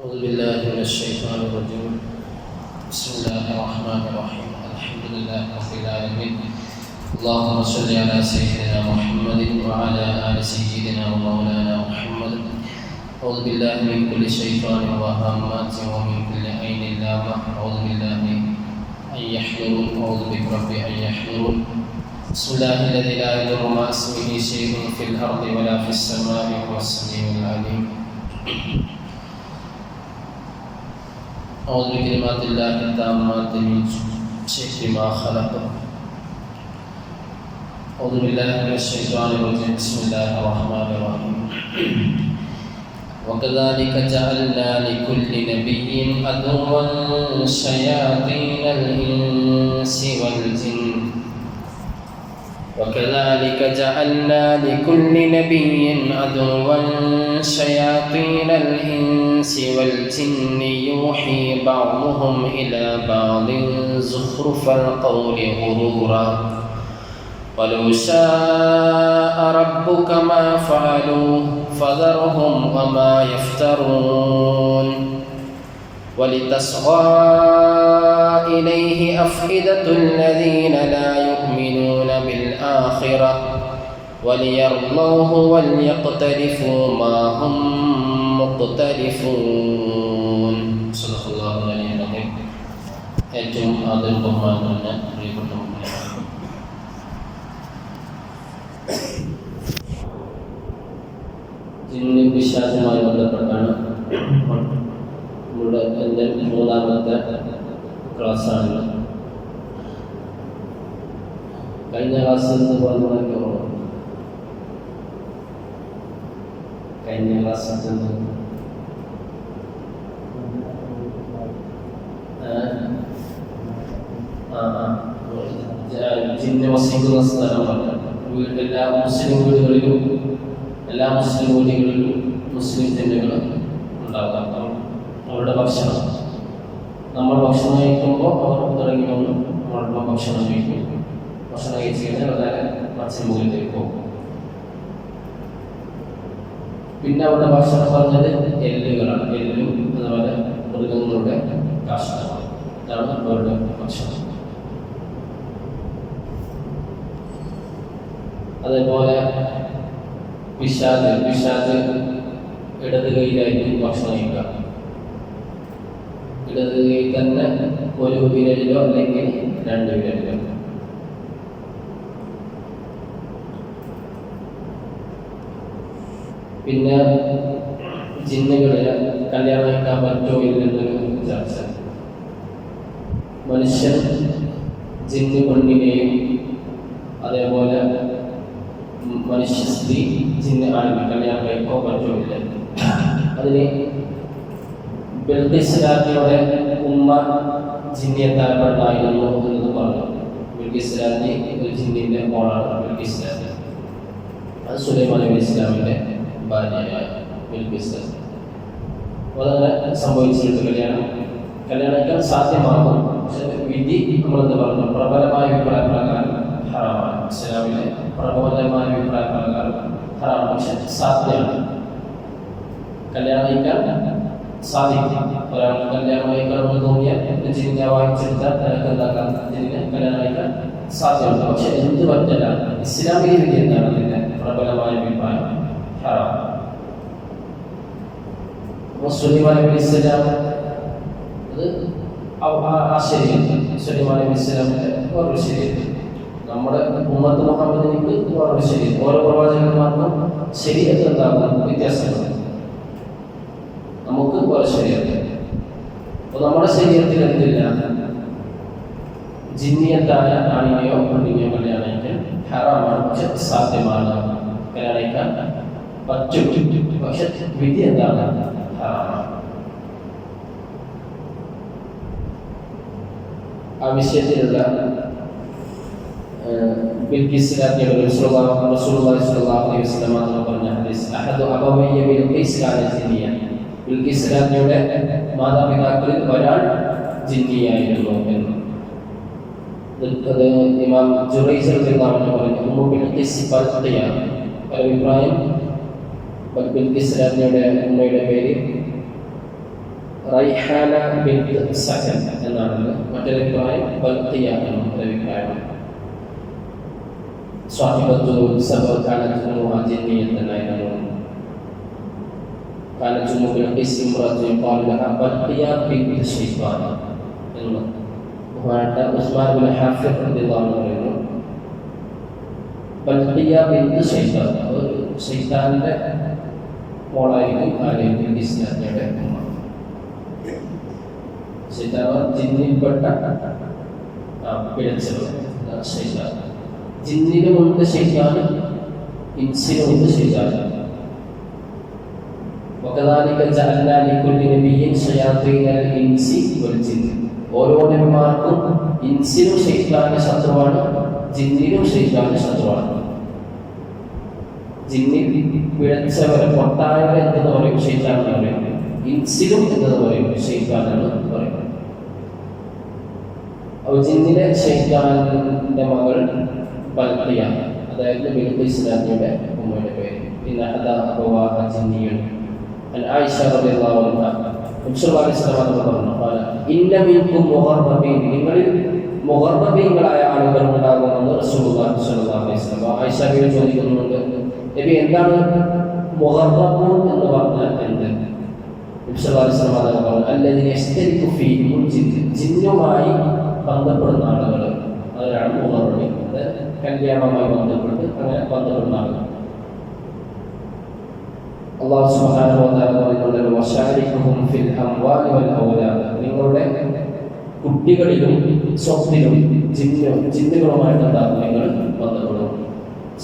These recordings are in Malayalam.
أعوذ بالله من الشيطان الرجيم. بسم الله الرحمن الرحيم. الحمد لله رب العالمين. اللهم صل على سيدنا محمد وعلى آل سيدنا ومولانا محمد. أعوذ بالله من كل شيطان وهامات ومن كل عين لامة. أعوذ بالله أن يحضرون. أعوذ بك ربي أن يحضرون. بسم الله الذي لا يضر مع اسمه شيء في الأرض ولا في السماء وهو السميع العليم. أعوذ بكلمات الله التامات من شر ما خلق. أعوذ بالله من الشيطان الرجيم. بسم الله الرحمن الرحيم. وكذلك جعلنا لكل نبي عدوا شياطين الإنس والجن. وكذلك جعلنا لكل نبي عدوا شياطين الإنس والجن يوحي بعضهم إلى بعض زخرف القول غرورا ولو شاء ربك ما فعلوه فذرهم وما يفترون ولتصغى إليه أفئدة الذين لا يؤمنون بالآخرة وليرضوه وليقترفوا ما هم مقترفون. صدق الله العلي العظيم. ഏറ്റവും ആദരവ് ബഹുമാനമുള്ള പ്രിയപ്പെട്ട ജിന്ന് പിശാചുമായി ബന്ധപ്പെട്ടാണ് നമ്മുടെ എൻ്റെ മൂന്നാമത്തെ ക്ലാസ്സാണ്. കഴിഞ്ഞ ക്ലാസ്സിൽ നിന്ന് പറഞ്ഞതൊക്കെ കഴിഞ്ഞ ക്ലാസ്സിൽ നിന്ന് ജിന്ന് വസിക്കുന്ന സ്ഥലം പറഞ്ഞു. എല്ലാ മുസ്ലിം വീടുകളിലും മുസ്ലിം ജിന്നുകൾ ഉണ്ടാകാം. അവരുടെ ഭക്ഷണം നമ്മൾ ഭക്ഷണം കഴിക്കുമ്പോൾ അവർ തുടങ്ങി വന്ന് നമ്മളുടെ ഭക്ഷണം കഴിക്കും. ഭക്ഷണം കഴിച്ച് കഴിഞ്ഞാൽ വളരെ മത്സ്യം മുകളിലേക്ക് പോകും. പിന്നെ അവരുടെ ഭക്ഷണം പറഞ്ഞത് എല്ലുകളാണ്. എല്ലും അതുപോലെ മൃഗങ്ങളുടെ കാഷ്ടമാണ്. ഇതാണ് അവരുടെ ഭക്ഷണം. അതേപോലെ പിശാച് ഇടത് കൈയിലായിരിക്കും ഭക്ഷണം കഴിക്കുക. ഇടത് കൈ തന്നെ ഒരു വിരലിലോ അല്ലെങ്കിൽ രണ്ട് വിരലിലോ. പിന്നെ ജിന്നുകളില് കല്യാണം കഴിക്കാൻ പറ്റുമോ ഇല്ലെന്നൊരു ചർച്ച. മനുഷ്യൻ ജിന്ന് പെണ്ണിനെയും അതേപോലെ മനുഷ്യ സ്ത്രീ ജിന്ന് ആണെങ്കിൽ കല്യാണം കഴിക്കാൻ പറ്റുമോ ഇല്ല. അതിന് ബിൽഖീസ് രാജ്ഞിയുടെ ഉമ്മ ജിന്നിയത്തായ പെണ്ണായിരുന്നു എന്ന് പറഞ്ഞു. ബിൽഖീസ് രാജ്ഞി ഒരു ജിന്നിന്റെ മോളാണ് ബിൽഖീസ് രാജ്ഞി. അത് സുലൈമാൻ നബി ഇസ്ലാമിന്റെ ഭാര്യയായ ബിൽഖീസ് രാജ്ഞി. അതങ്ങനെ സംഭവിച്ചിട്ട് കല്യാണം കഴിക്കാൻ സാധ്യമാകും. പക്ഷെ വിധി നമ്മളെന്ന് പറഞ്ഞു പ്രബലമായ അഭിപ്രായ പ്രകാരം ഹറാമാണ്. ഇസ്ലാമിലെ പ്രബലമായ അഭിപ്രായ പ്രകാരം ഹറാമാണ്. പക്ഷെ സാധ്യമാണ്. കല്യാണം കഴിക്കാൻ സാധിക്കും. ഒരാൾക്ക് കല്യാണം കഴിക്കണമെന്ന് തോന്നിയാൽ ജിന്നെ വായിച്ചെടുത്താൽ നിനക്ക് എന്താക്കാം, ജിന്നെ കല്യാണം കഴിക്കാൻ സാധ്യമുണ്ട്. പക്ഷെ എന്ത് പറ്റില്ല, ഇസ്ലാമിക വിധി എന്താണ് അതിന്റെ പ്രബലമായ അഭിപ്രായം ഹറാം. സുലൈമാൻ നബി ഇസ്ലാം അത് ആ ശരീരത്തിൽ സുലൈമാൻ നബി ഇസ്ലാമിന്റെ വേറൊരു ശരീരത്തിൽ, നമ്മുടെ ഉമ്മത്ത് മുഹമ്മദിനിക്ക് വേറൊരു ശരീരം. ഓരോ പ്രവാചകന്മാർക്കും ശരീരത്തിൽ എന്താകും വ്യത്യാസമുണ്ട്. നമുക്ക് ഓരോ ശരീരത്തിൽ. അപ്പോൾ നമ്മുടെ ശരീരത്തിൽ എന്തില്ല, ജിന്നിയത്തായ ആണിനെയോ പെണ്ണിനെയോ കല്യാണം കഴിക്കാൻ ഹറാമാണ്. പക്ഷെ സാധ്യമാണ്. കല്യാണം കഴിക്കാൻ പറ്റും. പക്ഷെ വിധി എന്താണ്, ഹറാമാണ്. ആ വിഷയത്തിലുള്ള ബിൽഖീസ് രാജ്ഞിയുടെ റസൂലുള്ളാഹി സ്വല്ലല്ലാഹു അലൈഹി വസല്ലം പറഞ്ഞ ഹദീസ്, അഹദു അബവയ്യ ബിൽഖീസ് കാന ജിന്നിയ. ബിൽഖീസ് രാജ്ഞിയുടെ മാതാപിതാക്കളിൽ ഒരാൾ ജിന്നിയായിരുന്നു എന്ന്. അത് ഇമാം ജുറൈജ് റളിയല്ലാഹു അൻഹു പറഞ്ഞു. ഉമ്മു ബിൽഖീസ് ബൽഖിയാണ്. അഭിപ്രായം ബിൽഖീസ് രാജ്ഞിയുടെ ഉമ്മയുടെ പേര് റൈഹാന ബിൻത് സകൻ എന്നാണ് മറ്റൊരു അഭിപ്രായം. ബൽഖിയ എന്ന അഭിപ്രായം. സ്വാഹിബത്തു സബർ കാനത്ത് ജിന്നിയത്തനായിരുന്നു. കാനത്ത് ബിൽഖിസ് ഇംറഅത്തു യുഖാലു ലഹാ ബൽഖിയ ബിൻത് ശൈത്താൻ എന്ന് ബഹുമാനപ്പെട്ട ഉസ്മാൻ ബിൻ ഹാഫിദ് റളിയല്ലാഹു അൻഹു പറയുന്നു. ബൽഖിയ ബിൻത് ശൈത്താൻ, ശൈത്താന്റെ മോളായിരിക്കും ആരെയും ബിൽഖിസിന്റെ ഉമ്മ. ശൈത്താൻ ജിന്നിൽപ്പെട്ട പിഴച്ചത് ശൈത്താൻ. ജിന്നിനുമുണ്ട് ശൈത്താൻ, ഇൻസിനുമുണ്ട് ശൈത്താൻ. وكذلك جعلنا لكل نبي شياطين الانس والجن. ഓരോ നബിമാർക്കും ഇൻസിനും ശൈത്താന്റെ ശത്രുവാണ്, ജിന്നിനും ശൈത്താന്റെ ശത്രുവാണ്. ജിന്നിൽ പിഴച്ചവരെ പൊട്ടായവരെ എന്ന് പറയും, ശൈത്താൻ എന്ന് പറയും. ഇൻസിലും എന്നത് പറയും, ശൈത്താൻ എന്ന് പറയും. അപ്പോൾ ജിന്നിലെ ശൈത്താന്റെ മകൾ ബൽഖിയ, അതായത് ബിൽഖിസ് രാജ്ഞിയുടെ ഉമ്മയുടെ പേര്. പിന്നെ അബവാഹ ജിന്നിയുൻ. ആയിഷ റളിയല്ലാഹു അൻഹ ഇന്ന മിൻകും മുഗർറബീൻ, നിങ്ങളിൽ മുഗർറബീങ്ങളായ ആളുകൾ ഉണ്ടാകുമെന്ന് റസൂലുള്ളാഹി സ്വല്ലല്ലാഹു അലൈഹി വസല്ലം ആയിഷ ബിവി ചോദിക്കുന്നുണ്ട്, നബി എന്താണ് മുഗർറബൂൻ എന്ന് പറഞ്ഞാൽ എന്ത്? നബി സ്വല്ലല്ലാഹു അലൈഹി വസല്ലം പറഞ്ഞു, അല്ലദീന യസ്തരിഖു ഫീഹിൽ ജിന്ന്, ജിന്നുമായി ബന്ധപ്പെടുന്ന ആളുകൾ, അതാണ് മുഗർറബീൻ. കല്യാണവുമായി ബന്ധപ്പെട്ട് അങ്ങനെ ബന്ധപ്പെടുന്ന ആളുകൾ. അല്ലാഹു സുബ്ഹാനഹു വ തആല പറയുന്നുണ്ട്, വശാരിഖുഹും ഫിൽ അംവാലി വൽ ഔലാദ്, നിങ്ങളുടെ കുട്ടികളിലും സ്വത്തിലും ജിന്നുകളുമായിട്ട് നിങ്ങൾ ബന്ധപ്പെടും.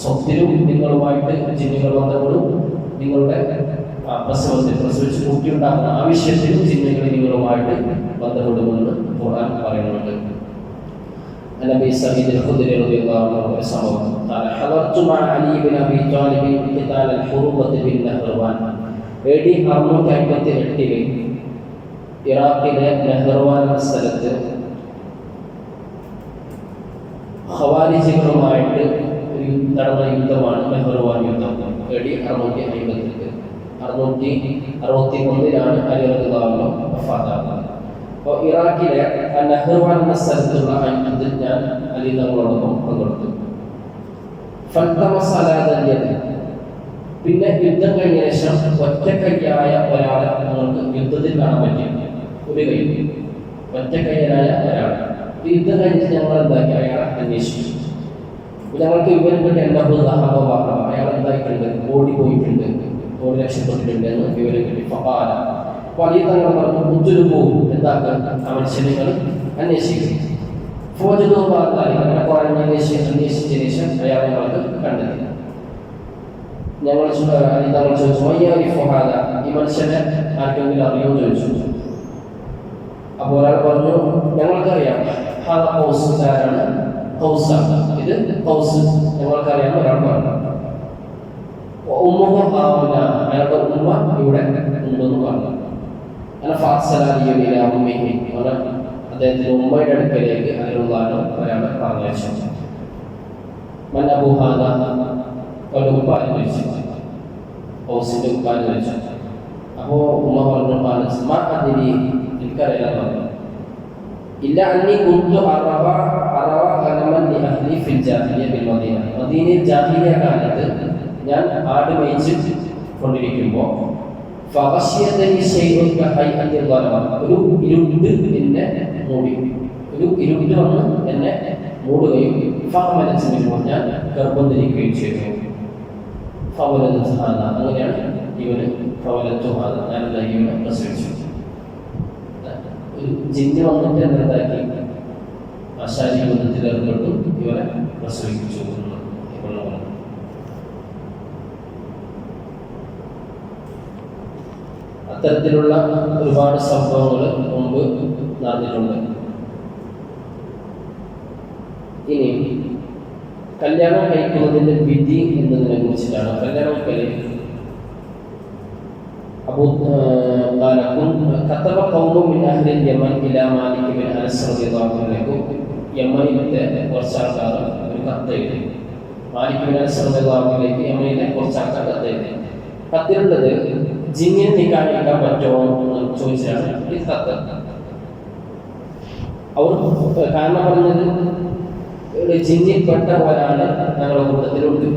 സ്വത്തിലും നിങ്ങളുമായിട്ട് ജിന്നുകൾ ബന്ധപ്പെടും. നിങ്ങളുടെ പ്രസവിച്ച് കുട്ടിയുണ്ടാകുന്ന ആവശ്യത്തിലും ജിന്നുകൾ നിങ്ങളുമായിട്ട് ബന്ധപ്പെടുമെന്ന് ഖുർആൻ പറയുന്നുണ്ട്. النبي سعيد الخدري رضي الله عنه قال حضرت مع علي بن ابي طالب قتال الحروبة بالنهروان. AD 658 ഇറാഖിലെ നെഹ്റുവാൻ എന്ന സ്ഥലത്ത് ഖവാരിജികളുമായിട്ട് നടന്ന യുദ്ധമാണ് നെഹ്റുവാൻ യുദ്ധം. AD 661 അലി റളിയല്ലാഹു അൻഹു വഫാത്താകുന്നത്. അപ്പോൾ ഇറാഖിലെ നെഹ്റുവാൻ എന്ന സ്ഥലത്തുള്ള യുദ്ധത്തിൽ ഞാൻ അലി തങ്ങളോടൊപ്പം പങ്കെടുത്തു. പിന്നെ യുദ്ധം കഴിഞ്ഞ ശേഷം ഒറ്റക്കൈയായ ഒരാളെ നമുക്ക് യുദ്ധത്തിൽ കാണാൻ പറ്റും. ഒരു കൈ ഒറ്റക്കൈയായ ഒരാൾ. യുദ്ധം കഴിഞ്ഞിട്ട് ഞങ്ങൾ എന്താക്കി അയാളെ അന്വേഷിച്ചു. ഞങ്ങൾക്ക് വിവരം കിട്ടി, അയാൾ എന്തായിട്ടുണ്ട്, ഓടിപ്പോയിട്ടുണ്ട്, ഓടി രക്ഷപ്പെട്ടിട്ടുണ്ട് എന്ന് വിവരം കിട്ടി. ഫഖാല, വലിയ തങ്ങൾ പറഞ്ഞു, മുത്തുരു പോകും, എന്താക്കാൻ ആ മനുഷ്യനെ അന്വേഷിക്കും. അന്വേഷിച്ചതിന് ശേഷം അയാളെ ഞങ്ങൾക്ക് കണ്ടെത്തി. ഞങ്ങൾ തങ്ങൾ ചോദിച്ചു, ഈ മനുഷ്യനെ ആർക്കെങ്കിലും അറിയോ ചോദിച്ചു. അപ്പോൾ ഒരാൾ പറഞ്ഞു, ഞങ്ങൾക്കറിയാം, ഇത് കൗസ് ഞങ്ങൾക്കറിയാം. ഒരാൾ പറഞ്ഞു, അയാളുടെ ഉമ്മ ഇവിടെ ഉണ്ടെന്ന് പറഞ്ഞു. അദ്ദേഹത്തിന്റെ ഉമ്മയുടെ അടുക്കലേക്ക് അതിലുള്ളാനോ ഒരാളെ പറഞ്ഞയച്ചു. ഉപ്പാന് ചോദിച്ചു, ഹൗസിന്റെ ഉപ്പാന് ചോദിച്ചു. അപ്പോ ഉമ്മ പറഞ്ഞു, എനിക്കറിയാൻ പറഞ്ഞു. ഇല്ല അന്നി കുന്തു മദീനയിൽ ജാഹിലിയ കാലത്ത് ഞാൻ ആട് മേയിച്ച് കൊണ്ടിരിക്കുമ്പോൾ ഒരു ഇരുട്ട് എന്നെ മൂടി, ഒരു ഇരുട്ട് വന്ന് എന്നെ മൂടുകയും ഞാൻ ഗർഭം ധരിക്കുകയും ചെയ്തു. അങ്ങനെയാണ് ഇവന് ഞാൻ ഇവനെ പ്രസവിച്ചു. ഒരു ജിന്ന് വന്നിട്ട് എന്താക്കി ആശാരി ബന്ധത്തിൽ ഏർപ്പെട്ടു ഇവനെ പ്രസവിച്ചു. അത്തരത്തിലുള്ള ഒരുപാട് സംഭവങ്ങൾ മുമ്പ് നടന്നിട്ടുണ്ട്. ഇനി കല്യാണം കഴിക്കുന്നതിന്റെ വിധി എന്നതിനെ കുറിച്ചിട്ടാണ്. കല്യാണം കഴിക്കൽ യമനിലത്തെ കുറച്ച് ആൾക്കാർ ഒരു കത്ത് എഴുതി. മാലിക് ബിൻ അനസ് റളിയല്ലാഹു അൻഹുവിലേക്ക് യമനിലെ കുറച്ച് ആൾക്കാർ കത്ത് എഴുതി. കത്തിലുള്ളത് ജിന്നിനെ നിക്കാഹ് കഴിക്കാൻ പറ്റുമോ എന്ന് ചോദിച്ചാണ് ഈ കത്ത്. അവർ കാരണം പറഞ്ഞത് ജിന്നിൽപ്പെട്ട ഒരാള് ഞങ്ങളുടെ കൂട്ടത്തിലുണ്ട്,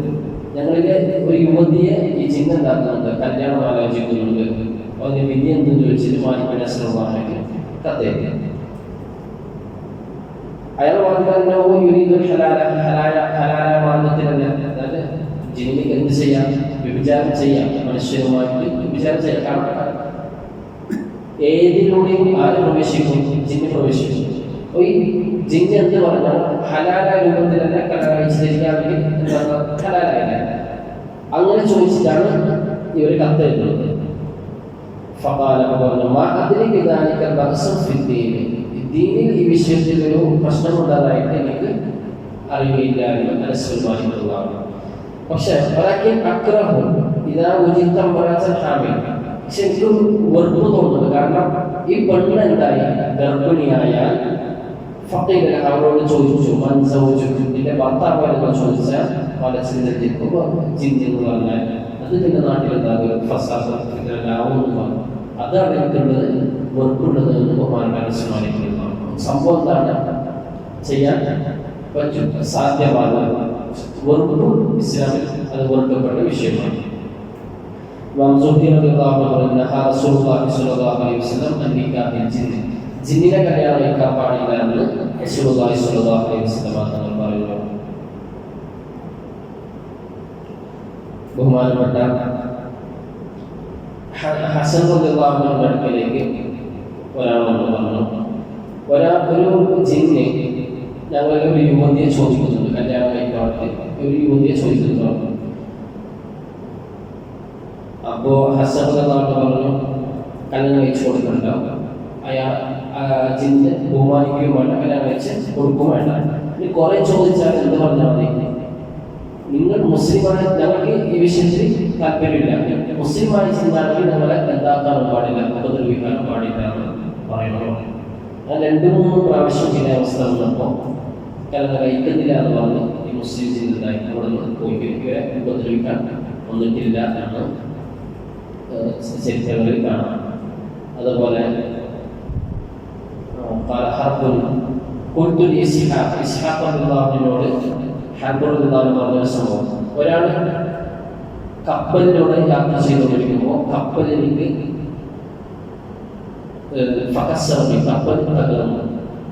ഞങ്ങളിലെ ഒരു യുവതിയെ ഈ ജിന്ന് എന്താക്കുന്നുണ്ട്, കല്യാണം ആലോചിക്കുന്നുണ്ട്, അതിന് വിധി എന്തെന്ന് ചോദിച്ചിട്ട് മാനിപ്പനാശ്രമമാണെങ്കിൽ കത്തേക്ക്. അയാൾ പറഞ്ഞോ ഹലാല മാർഗത്തിലല്ല, അതായത് ജിന്നിക്ക് എന്ത് ചെയ്യാം, വ്യഭിചാരം ചെയ്യാം, മനുഷ്യരുമായിട്ട് വ്യഭിചാരം ചെയ്യാം. കാരണം ഏതിലൂടെയും ആര് പ്രവേശിക്കും, ജിന്ന് പ്രവേശിക്കും. ഈ ജിന്ന് എന്ത് പറഞ്ഞാൽ ഹലാല രൂപത്തിൽ തന്നെ കഴിച്ചിരിക്കാമെങ്കിൽ ഹലാലായില്ല. അങ്ങനെ ചോദിച്ചിട്ടാണ് ഇവർ കത്ത് എഴുതുന്നത്. ദീനിൽ ഈ വിഷയത്തിൽ ഒരു പ്രശ്നമുള്ളതായിട്ട് എനിക്ക് അറിയില്ല എന്ന് മനസ്സിലാക്കിയിട്ടുള്ളതാണ്. പക്ഷെ പക്ഷെ എനിക്ക് വെറുപ്പ് തോന്നുന്നത്, കാരണം ഈ പെണ്ണ് എന്തായി ഗർഭിണിയായാൽ അവരോട് ചോദിച്ചു, നിന്റെ ഭർത്താവ് എന്ന് ചോദിച്ചാൽ പലച്ചിരിക്കുമ്പോൾ ജിന്ന് പറഞ്ഞാൽ അത് നിന്റെ നാട്ടിലുണ്ടാകും ഫസാദാവുന്നതാണ്. അതാണ് എനിക്കുള്ളത് വെറുപ്പുള്ളത് എന്ന് ബഹുമാനമാനസിമാനിക്കുന്നതാണ്. സംഭവം എന്താണ്, ചെയ്യാൻ പറ്റും, സാധ്യമാണ്. വെറുപ്പ് ഇസ്ലാമിൽ അത് വെറുക്കപ്പെട്ട വിഷയമാണ്. ജിന്നിനെ കല്യാണം കഴിക്കാൻ പാടില്ല എന്ന് റസൂലുള്ളാഹി സ്വല്ലല്ലാഹു അലൈഹി വസല്ലം തങ്ങൾ പറയുന്നു. ബഹുമാനപ്പെട്ട ഹസൻ റളിയല്ലാഹു അൻഹുവിന്റെ അടുക്കലേക്ക് ഒരാൾ വന്നു. ഒരു ജിന്ന് ഞങ്ങളുടെ ഒരു യുവതിയെ ചോദിക്കുന്നുണ്ട്, കല്യാണം കഴിക്കാൻ ഒരു യുവതിയെ ചോദിക്കുന്നുണ്ട്. അപ്പോ ഹസൻ റളിയല്ലാഹു അൻഹു പറഞ്ഞു, കല്യാണം കഴിച്ചു കൊടുക്കുന്നുണ്ടാവും. അയാൾ ജിന്ന് ബഹുമാനിക്കുകയും വേണ്ട, കല്യാണം കഴിച്ച് കൊടുക്കും വേണ്ട. ഇനി കുറെ ചോദിച്ചാൽ എന്ത് പറഞ്ഞാൽ മതി, നിങ്ങൾ മുസ്ലിമായി, ഞങ്ങൾക്ക് ഈ വിഷയത്തിൽ താല്പര്യമില്ല, മുസ്ലിമായി ചിന്താണെങ്കിൽ ഞങ്ങളെ എന്താക്കാനും പാടില്ല, ഉപദ്രവിക്കാനും പാടില്ല എന്ന് പറയണോ. ഞാൻ 2-3 പ്രാവശ്യം ചില അവസ്ഥ വന്നപ്പോൾ കല്യാണം കഴിക്കുന്നില്ല എന്ന് പറഞ്ഞ് ഈ മുസ്ലിം ചിന്തായി അവിടെ നിന്ന് പോയി ഇവരെ ഉപദ്രവിക്കാൻ വന്നിട്ടില്ല എന്ന് ചരിത്രങ്ങളിൽ കാണാം. അതുപോലെ പറഞ്ഞ സംഭവം, ഒരാൾ കപ്പലിലൂടെ യാത്ര ചെയ്തുകൊണ്ടിരിക്കുമ്പോൾ കപ്പലിലേക്ക് കപ്പൽ തകർന്നു.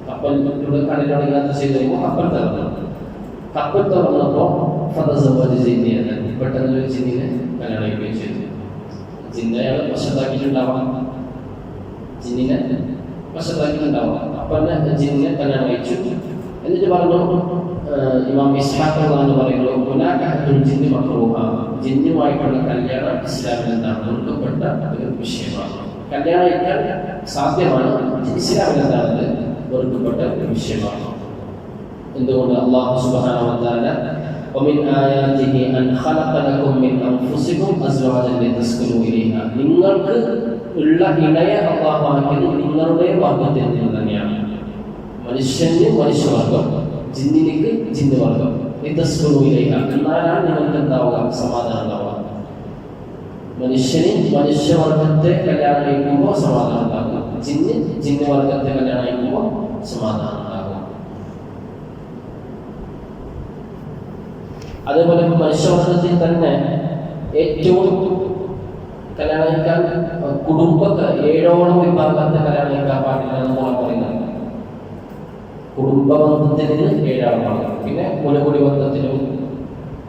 കപ്പലിലൂടെ കടലിലൂടെ യാത്ര ചെയ്ത് കഴിയുമ്പോൾ കപ്പൽ തകർന്നു. കപ്പൽ തുറന്നപ്പോൾ പെട്ടെന്ന് ഒരു ജിന്നിനെ കല്യാണം കഴിക്കുകയും ചെയ്തു. ജിന്നെ അയാൾ വശത്താക്കിയിട്ടുണ്ടാവാം, ജിന്നിനെ വശത്താക്കിയിട്ടുണ്ടാവാം. കപ്പലിനെ ജിന്നിനെ കല്യാണം കഴിച്ചു. എന്നിട്ട് പറഞ്ഞു, ഇമാം ഇസ്ഹാഖ് എന്ന് പറയുന്നത് ജിന്നുമായിട്ടുള്ള കല്യാണം ഇസ്ലാമിൽ എന്താണ് വെറുക്കപ്പെട്ട ഒരു വിഷയമാണ്. കല്യാണം കഴിക്കാൻ സാധ്യമാണ്, ഇസ്ലാമിൽ എന്താണ് വെറുക്കപ്പെട്ട ഒരു വിഷയമാണ്. എന്തുകൊണ്ട് അല്ലാഹു സുബ്ഹാനഹു വ തആല ومن آياته أن خلق لكم من أنفسكم أزواجا لتسكنوا إليها, നിങ്ങൾക്ക് ഉള്ള ഇണയെ അല്ലാഹു ആക്കിയത് നിങ്ങളുടെ വർഗ്ഗത്തിൽ നിന്ന് തന്നെയാണ്. മനുഷ്യന് മനുഷ്യവർഗം, ജിന്നിനിക്ക് ജിന്നുവർഗം. ലിതസ്കുനു ഇലൈഹ, എന്നാലാണ് നിങ്ങൾക്ക് എന്താവുക, സമാധാനം ഉണ്ടാവുക. മനുഷ്യന് മനുഷ്യവർഗത്തെ കല്യാണം കഴിക്കുമ്പോൾ സമാധാനം ഉണ്ടാകും, ജിന്ന് ജിന്നുവർഗത്തെ കല്യാണം കഴിക്കുമ്പോൾ സമാധാനം ഉണ്ടാകും. അതേപോലെ മനുഷ്യവർഗത്തിൽ തന്നെ ഏറ്റവും കല്യാണം കഴിക്കാൻ കുടുംബത്തെ 7ഓളം വിഭാഗത്തെ കല്യാണം കഴിക്കാൻ പാടില്ല എന്നാണ് പറയുന്നത്. കുടുംബ ബന്ധത്തിന് 7 ആളാണ്. പിന്നെ മുലകുടി ബന്ധത്തിലും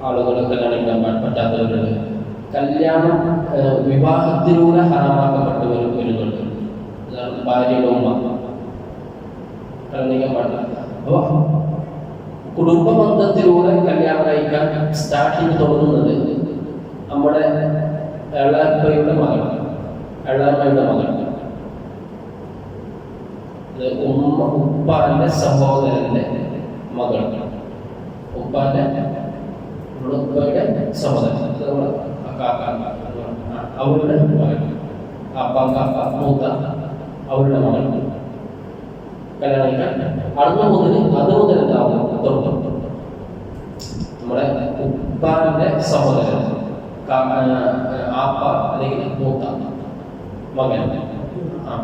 ആളുകൾ കല്യാണം കഴിക്കാൻ പറ്റാത്തവരുണ്ട്. കല്യാണം വിവാഹത്തിലൂടെ ഹറാമാക്കപ്പെട്ടവർ വരുന്നുണ്ട്. അതാണ് ഭാര്യയുടെ ഉമ്മ കല്യാണം കഴിക്കാൻ പാടില്ല. അപ്പോൾ കുടുംബ ബന്ധത്തിലൂടെ കല്യാണം കഴിക്കാൻ സ്റ്റാർട്ടിങ് തുടങ്ങുന്നത് നമ്മുടെ എളാപ്പയുടെ മകൾ, എളാമ്മയുടെ മകൾ, ഉപ്പാന്റെ സഹോദരന്റെ മകൾ, ഉപ്പാന്റെ സഹോദരൻ, അവരുടെ മകൾ, അപ്പാങ്കാക്ക മൂത്ത അവരുടെ മകൾ കല്യാണം കഴിക്കാൻ അത് മുതൽ എന്താവും തുടങ്ങും. നമ്മുടെ ഉപ്പാന്റെ സഹോദരൻ ആപ്പ അല്ലെങ്കിൽ മൂത്ത മകൻ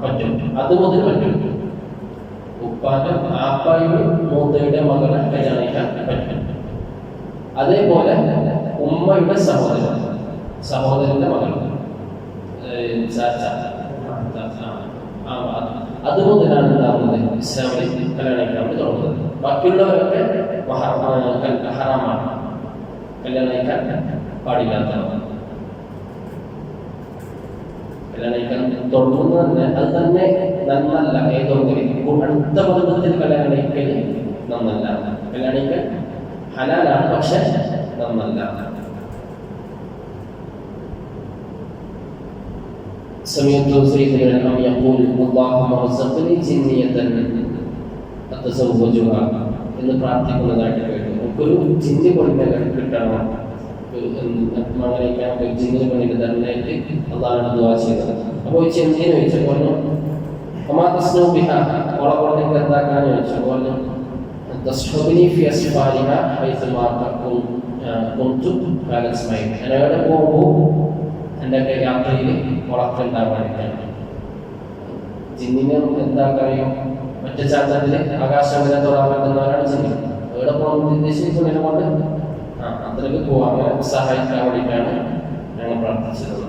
പറ്റും. അത് മുതൽ പറ്റും. ഉപ്പാന്റെ ആപ്പായുടെ മൂത്തയുടെ മകളെ കല്യാണം കഴിക്കാൻ പറ്റും. അതേപോലെ ഉമ്മയുടെ സഹോദരന്റെ മകൾ അത് മുതലാണ് ഉണ്ടാവുന്നത് ഇസ്ലാമിൽ കല്യാണം കഴിക്കാൻ വേണ്ടി തുടങ്ങുന്നത്. ബാക്കിയുള്ളവരൊക്കെ ഹറാമാണ്, കല്യാണം കഴിക്കാൻ പാടില്ലാത്തതാണ്. കല്യാണം കഴിക്കാൻ തുടങ്ങുന്നത് തന്നെ അത് തന്നെ നന്നല്ല. ഏതെങ്കിലും അടുത്ത ബന്ധത്തിൽ കല്യാണം കഴിക്കൽ നന്നല്ല. കല്യാണം കഴിക്കാൻ ഹലാലാണ്, പക്ഷെ നന്നല്ല. سمعت زيد بن عمرو يقول اللهم ارزقني جنية أتزوجها എന്ന് പ്രാർത്ഥിക്കുന്നതായിട്ട് കേട്ടു. നമുക്കൊരു ജിന്ന് പെണ്ണിനെ കിട്ടണം, മകനിക്കാൻ ജിന്നിന് പെണ്ണിന് തന്നെയായിട്ട് അള്ളാഹാണ് ദുആ ചെയ്തത്. അപ്പോൾ ചെന്നിനെ ചോദിച്ചു പറഞ്ഞു ഓളെ എന്താക്കാന്ന് ചോദിച്ചു. പറഞ്ഞു എവിടെ പോകുമ്പോൾ എൻ്റെ യാത്രയിൽ ഉറക്കുണ്ടാവാനില്ല. ജിന്നിനെ എന്താക്കാറിയോ ഒറ്റ ചാത്തത്തിൽ ആകാശം വരെ തൊടാൻ പറ്റുന്നവരാണ് ജിന്നി. എവിടെ പോകണം ഉദ്ദേശിക്കുന്നതിനെ കൊണ്ട് അത്രയ്ക്ക് പോവാൻ സഹായിക്കാൻ വേണ്ടിയിട്ടാണ് ഞങ്ങൾ പ്രാർത്ഥിച്ചത്.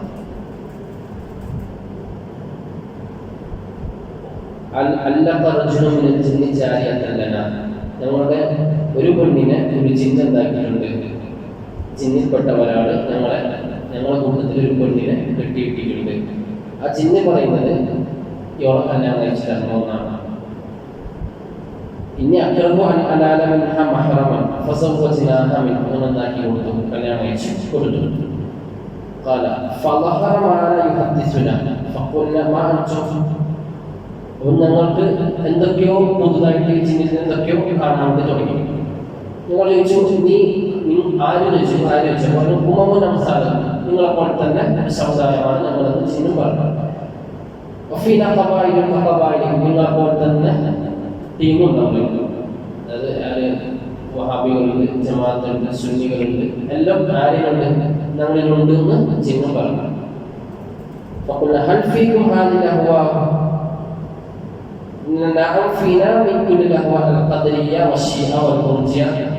ഞങ്ങളുടെ ഒരു പെണ്ണിനെ ഒരു ജിന്ന് എന്താക്കിയിട്ടുണ്ട്. ജിന്നിൽപ്പെട്ട ഒരാൾ ഞങ്ങളുടെ കൂട്ടത്തിൽ ഒരു പെണ്ണിനെ കെട്ടിയിട്ടിട്ടുണ്ട്. ആ ജിന്ന് പറയുന്നത് ഇവളെ കല്യാണം കഴിച്ചിട്ടാണ് ഒന്നാണ്. ഇനി എന്താക്കി കൊടുത്തു, കല്യാണം കഴിച്ചു കൊടുത്തു. ഞങ്ങൾക്ക് എന്തൊക്കെയോ പുതുതായിട്ട് ജിന്നിൽ എന്തൊക്കെയോ കാണാൻ വേണ്ടി തുടങ്ങി. ഞങ്ങൾ ചോദിച്ചു നീ ആര് ചോദിച്ചു ഉമ്മ നമസ്കാരം നിങ്ങളെ പോലെ തന്നെ സമുദായമാണ് ഞങ്ങളെന്ന് ചിഹ്നം പറഞ്ഞു. നിങ്ങളെ പോലെ തന്നെ ടീമുണ്ടാവും. അതായത് വഹാബികളുണ്ട്, ജമാഅത്തുണ്ട്, സുന്നികളുണ്ട്, എല്ലാം ആരെയുണ്ട് ഞങ്ങളിലുണ്ട് എന്ന് ചിഹ്നം പറഞ്ഞു.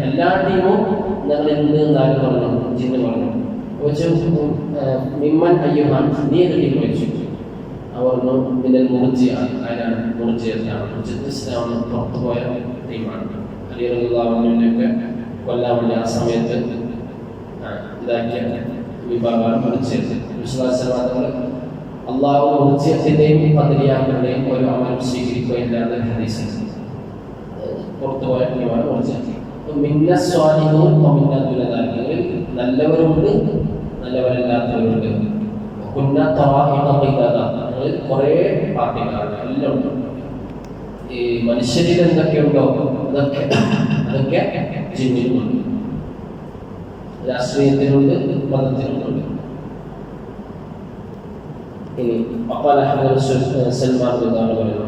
എല്ലാ ടീമും ഞങ്ങളിലുണ്ട് എന്നാലും പറഞ്ഞു, ജിന്ന് പറഞ്ഞു. മിമ്മൻ അയ്യുഹാൻ നീ ഏത് ടീം വെച്ചു? അവർ ഇതിന്റെ മുർജിയാണ്. ആരാണ് മുർജിയാണ്? പുറത്തു പോയ ടീമാണ്. അലി റളിയല്ലാഹുവിനെയൊക്കെ കൊല്ലാൻ വേണ്ടി ആ സമയത്ത് ഇതാക്കിയ വിഭാഗമാണ് മുർജിയത്. വിശ്വാസവാദങ്ങൾ അള്ളാഹു മുർജിയത്തിന്റെയും ഖദരിയാക്കളുടെയും ഒരു അമലും സ്വീകരിക്കുകയില്ലാതെ ഹദീസ് പുറത്തു പോയ ടീമാണ് മുർജിയത്. നല്ലവരുണ്ട്, നല്ലവരല്ലാത്തവരുണ്ട്. കുറെ പാർട്ടികളാണ്, എല്ലാം ഉണ്ട്. ഈ മനുഷ്യരിൽ എന്തൊക്കെയുണ്ടോ അതൊക്കെ ജിന്നിലുമുണ്ട്. രാഷ്ട്രീയത്തിനുണ്ട്, മതത്തിനുണ്ട്. ഇനി സൽമാൻ പറയുന്നത്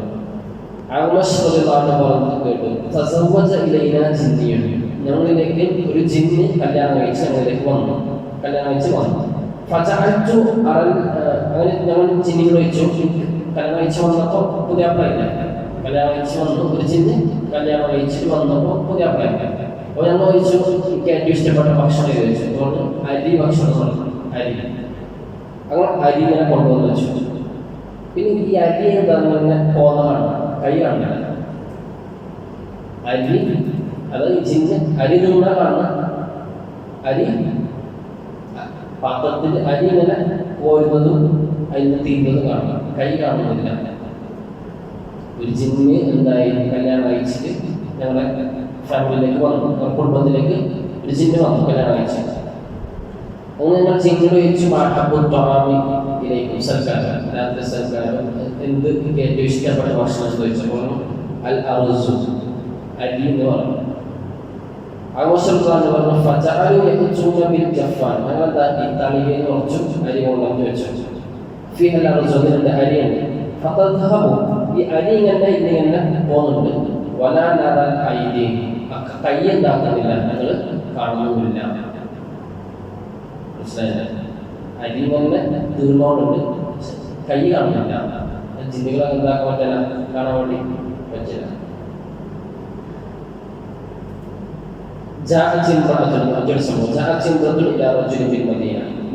ഞങ്ങളിലേക്ക് ഒരു ജിന്ന് കല്യാണം കഴിച്ച് ഞങ്ങളിലേക്ക് വന്നു. അങ്ങനെ ഞങ്ങൾ ജിന്നിനോട് ചോദിച്ചു, കല്യാണം കഴിച്ച് വന്നപ്പോൾ പുതിയ അപ്ലൈല്ല. കല്യാണം കഴിച്ച് വന്നു ഒരു ജിന്ന് കല്യാണം കഴിച്ചിട്ട് വന്നപ്പോൾ പുതിയ അപ്ലൈല്ല. അപ്പോൾ ഞങ്ങൾ ചോദിച്ചു എനിക്ക് ഏറ്റവും ഇഷ്ടപ്പെട്ട ഭക്ഷണം ചോദിച്ചു. അതുകൊണ്ട് അരി ഭക്ഷണം പറഞ്ഞു. അരി അങ്ങനെ അരി ഇങ്ങനെ കൊണ്ടുവന്ന് വെച്ചു. പിന്നെ ഈ അരി എന്താണെന്ന് കോന്നമാണ്, കൈ കാണില്ല. അരി അതായത് ജിന്ന് അരി തിന്നാ കാണുന്ന അരി പാത്രത്തിൽ അരി ഇങ്ങനെ കോരുന്നതും അതിന് തീരുന്നതും കാണുക, കൈ കാണുന്നില്ല. ഒരു ജിന്നിന് എന്തായി കല്യാണം കഴിച്ചിട്ട് ഞങ്ങളുടെ ഫാമിലിയിലേക്ക് വന്നു, കുടുംബത്തിലേക്ക് ഒരു ജിന്ന് വന്നു കല്യാണം കഴിച്ചിട്ട്. അങ്ങനെ ഞങ്ങൾ ജിന്നിനോട് ചോദിച്ചു മാഹബുദ്ധാമിയിലേക്കും സൽക്കാരം, രാത്രി സൽക്കാരം എന്ത് ഏറ്റവും ഇഷ്ടപ്പെട്ട ഭക്ഷണം ചോദിച്ചപ്പോൾ അൽ അറുസു അരി എന്ന് പറഞ്ഞു. ആഘോഷങ്ങൾ പറഞ്ഞു തളികയിൽ കുറച്ചു അരി കൊണ്ടുവന്ന് വെച്ചു. ഫിഹലറിന്റെ അരിയുണ്ട്. ഈ അരി ഇങ്ങനെ പോകുന്നുണ്ട്. കൈ എന്താക്കുന്നില്ല, ഞങ്ങൾ കാണുന്നുമില്ല. മനസ്സിലായില്ല? അരി തന്നെ തീർന്നോണ്ട് കൈ കാണുന്നില്ല. ജിന്നുകളെ എന്താക്കാൻ പറ്റില്ല, കാണാൻ വേണ്ടി പറ്റില്ല.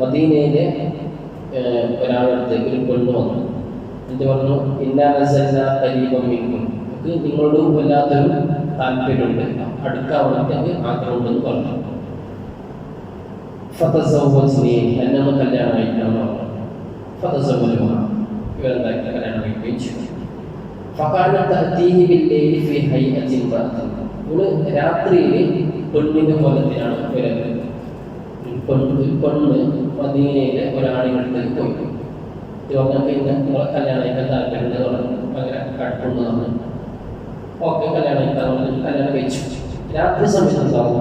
മദീനയിലെ ഒരാളടുത്തേക്ക് ഒരു പെണ്ണ് വന്നു. എന്ത് പറഞ്ഞു? നിങ്ങളോട് വല്ലാത്തൊരു താല്പര്യമുണ്ട്, അടുക്കാവുന്നതിന് ആഗ്രഹമുണ്ടെന്ന് പറഞ്ഞു. എന്നെ ഒന്ന് കല്യാണം കഴിക്കണം പറഞ്ഞു. ഇവരെന്താക്കി കല്യാണം കഴിക്കുകയും ചെയ്തു. രാത്രിയിൽ പെണ്ണിന്റെ കൊലത്തിലാണ് വരുന്നത്. പെണ്ണ് മദീനയിലെ ഒരാളിനടുത്തേക്ക് പോയി പിന്നെ നിങ്ങളെ കല്യാണം കഴിക്കാൻ താല്പര്യം പറഞ്ഞു. അങ്ങനെ കട്ടുണ്ടെന്ന് ഓക്കെ കല്യാണം കഴിക്കാൻ കല്യാണം കഴിച്ചു. രാത്രി സമയത്ത് ഉണ്ടാവും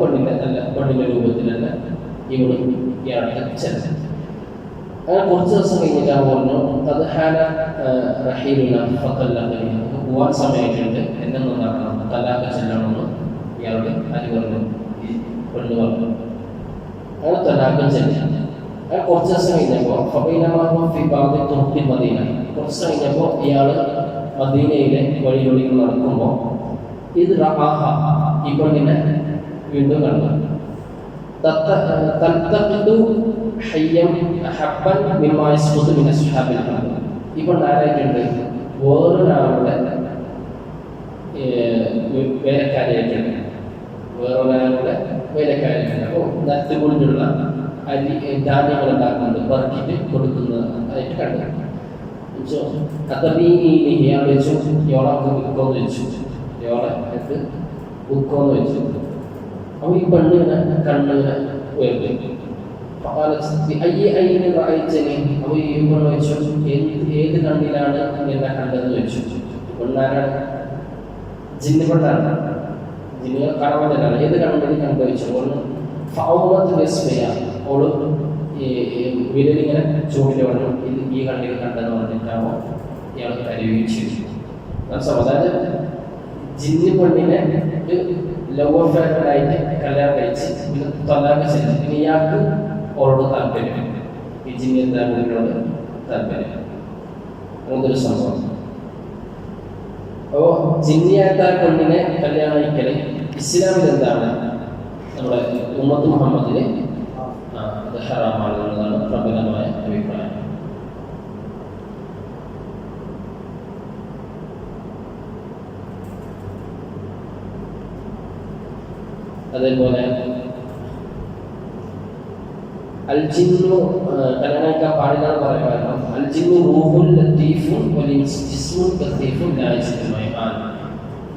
പെണ്ണിന്റെ രൂപത്തിലല്ല ഇവിടെ ഇയാളുടെ ചെല്ലം. അങ്ങനെ കുറച്ച് ദിവസം കഴിഞ്ഞിട്ട് പറഞ്ഞു അത് പോവാൻ സമയമായിട്ടുണ്ട്, എന്നെ നന്നാക്കണം, തലാഖ് ചെല്ലണമെന്ന് ഇയാളുടെ അരി പറഞ്ഞു. ഈ പെണ്ണ് പറഞ്ഞു. അങ്ങനെ തലാഖ് ചെല്ലി. അങ്ങനെ കുറച്ച് ദിവസം കഴിഞ്ഞപ്പോൾ മദീന, കുറച്ച് കഴിഞ്ഞപ്പോൾ ഇയാൾ മദീനയിലെ വഴിയൊളികൾ നടക്കുമ്പോൾ ഇത് ഈ പെണ്ണിനെ വീണ്ടും കണ്ടു. ഇപ്പൊ ആരായിട്ടുണ്ട്? വേറൊരാളുടെ വേലക്കാരിയായിട്ടുണ്ട്. അപ്പോൾ നട്ടുകൊണ്ടുള്ള അരി ധാന്യങ്ങൾ ഉണ്ടാക്കുന്നത് പറക്കിട്ട് കൊടുക്കുന്നതായിട്ട് കണ്ടു. ഇയാളെ വെച്ചു ഇയാളെ ബുക്കോന്ന് വെച്ചു, ഇയാളെ ബുക്കോന്ന് വെച്ചു. അപ്പൊ ഈ പെണ്ണിനെ കണ്ണിനെ ഉയർത്തി. അപ്പൊ ഈ പെണ്ണ് വെച്ചു ഏത് കണ്ണിലാണ് എന്നെ കണ്ടതെന്ന് വെച്ചു. പെണ്ണാരാണ്? ജിന്ന് പെണ്ണാണ്. ജിന്നുകൾ കാണാൻ ഏത് കണ്ണിൽ കണ്ടു വെച്ചു. ഓള് വിരലിങ്ങനെ ചൂണ്ടിൽ പറഞ്ഞു ഇത് ഈ കണ്ണിൽ കണ്ടെന്ന് പറഞ്ഞിട്ടാണോ ഇയാൾ കരുവുകയും ചെയ്തു. അതായത് ജിന്ന് പെണ്ണിനെ ലവ് അഫെയറായിട്ട് കല്യാണം കഴിച്ച് പിന്നെ തലാഖ് ചെയ്തു. പിന്നെ ഇയാൾക്ക് ഓരോട് താല്പര്യം, ഈ ജിന്നി എന്താണോട് താല്പര്യം. അങ്ങനത്തെ സംഭവം. അപ്പോൾ ജിന്നിയായിട്ട് ആ പെണ്ണിനെ കല്യാണം കഴിക്കല് ഇസ്ലാമിൽ എന്താണ്? നമ്മുടെ ഉമ്മത്ത് മുഹമ്മദിന് അത് ഹറാമാണ് എന്നതാണ് പ്രബലമായ അഭിപ്രായം. അതേപോലെ അൽജിന്നു കല്യാണം കഴിക്കാൻ പാടില്ലെന്ന് പറയാൻ കാരണം അൽജിന്നു റൂഹുൻ ലത്തീഫുൻ ജിസ്മുൻ കത്തീഫുൻ ലാ യജ്തമഇ.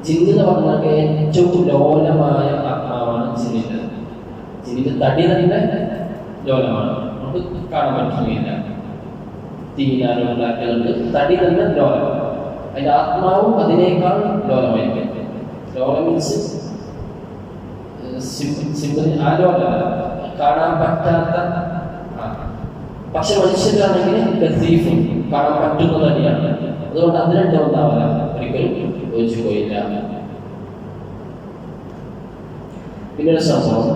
ജിന്ന് എന്ന് പറഞ്ഞാൽ ഏറ്റവും ലോലമായ ആത്മാവാണ് ജിന്നിൻ്റെ. ജിന്നിന്റെ തടി തന്നെ ലോലമാണ്, നമുക്ക് കാണാൻ പറ്റുകയില്ല. തീനാരോ ഉണ്ടാക്കിയതുകൊണ്ട് തടി തന്നെ ലോലമാണ്. അതിന്റെ ആത്മാവും അതിനേക്കാൾ ലോലമായിരിക്കും. ലോലം മീൻസ് ആലോലമല്ല, കാണാൻ പറ്റാത്ത. പക്ഷെ മനുഷ്യരാണെങ്കിൽ ലത്തീഫും കാണാൻ പറ്റുന്നത് തന്നെയാണ്. അതുകൊണ്ട് അത് രണ്ടും ഉണ്ടാവില്ല, ഒരിക്കലും യോജിച്ചു പോയില്ല. പിന്നീട് സംഭവം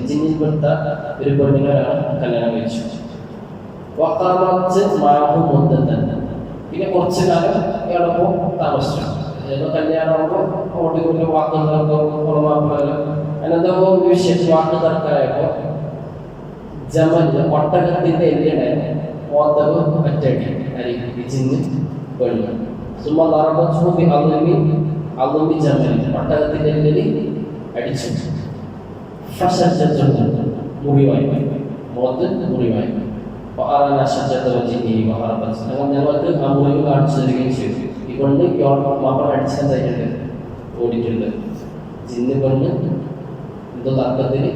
ജിന്നിൽപ്പെട്ട ഒരു പെണ്ണിനെ ഒരാൾ കല്യാണം കഴിച്ചു. പിന്നെ കുറച്ചു കാലം ഇയാളപ്പോ താമസിച്ചു. കല്യാണമാകുമ്പോൾ ഓടിക്കൊണ്ട് വാക്കുകളൊക്കെ ഉളവാക്കാലോ അങ്ങനത്തെ വിഷയം വാക്ക് തർക്കമായപ്പോ ജമല് ഒട്ടകത്തിന്റെ എല്ലിടെ ഓത്തവ് ഒറ്റടി ജിന്ന് പെണ്ണ് ഒട്ടകത്തിന്റെ എല്ലിൽ അടിച്ചു. മുറിവായി, മുഖത്ത് മുറിവായി. ഞങ്ങൾക്ക് ആ മുറിവ് കാണിച്ചു തരികയും ചെയ്തു. ഈ പെണ്ണ് മാപ്പ അടിച്ചതായിട്ടുണ്ട്, ഓടിയിട്ടുണ്ട്. ജിന്ന് പെണ്ണ് എന്തോ തർക്കത്തിന്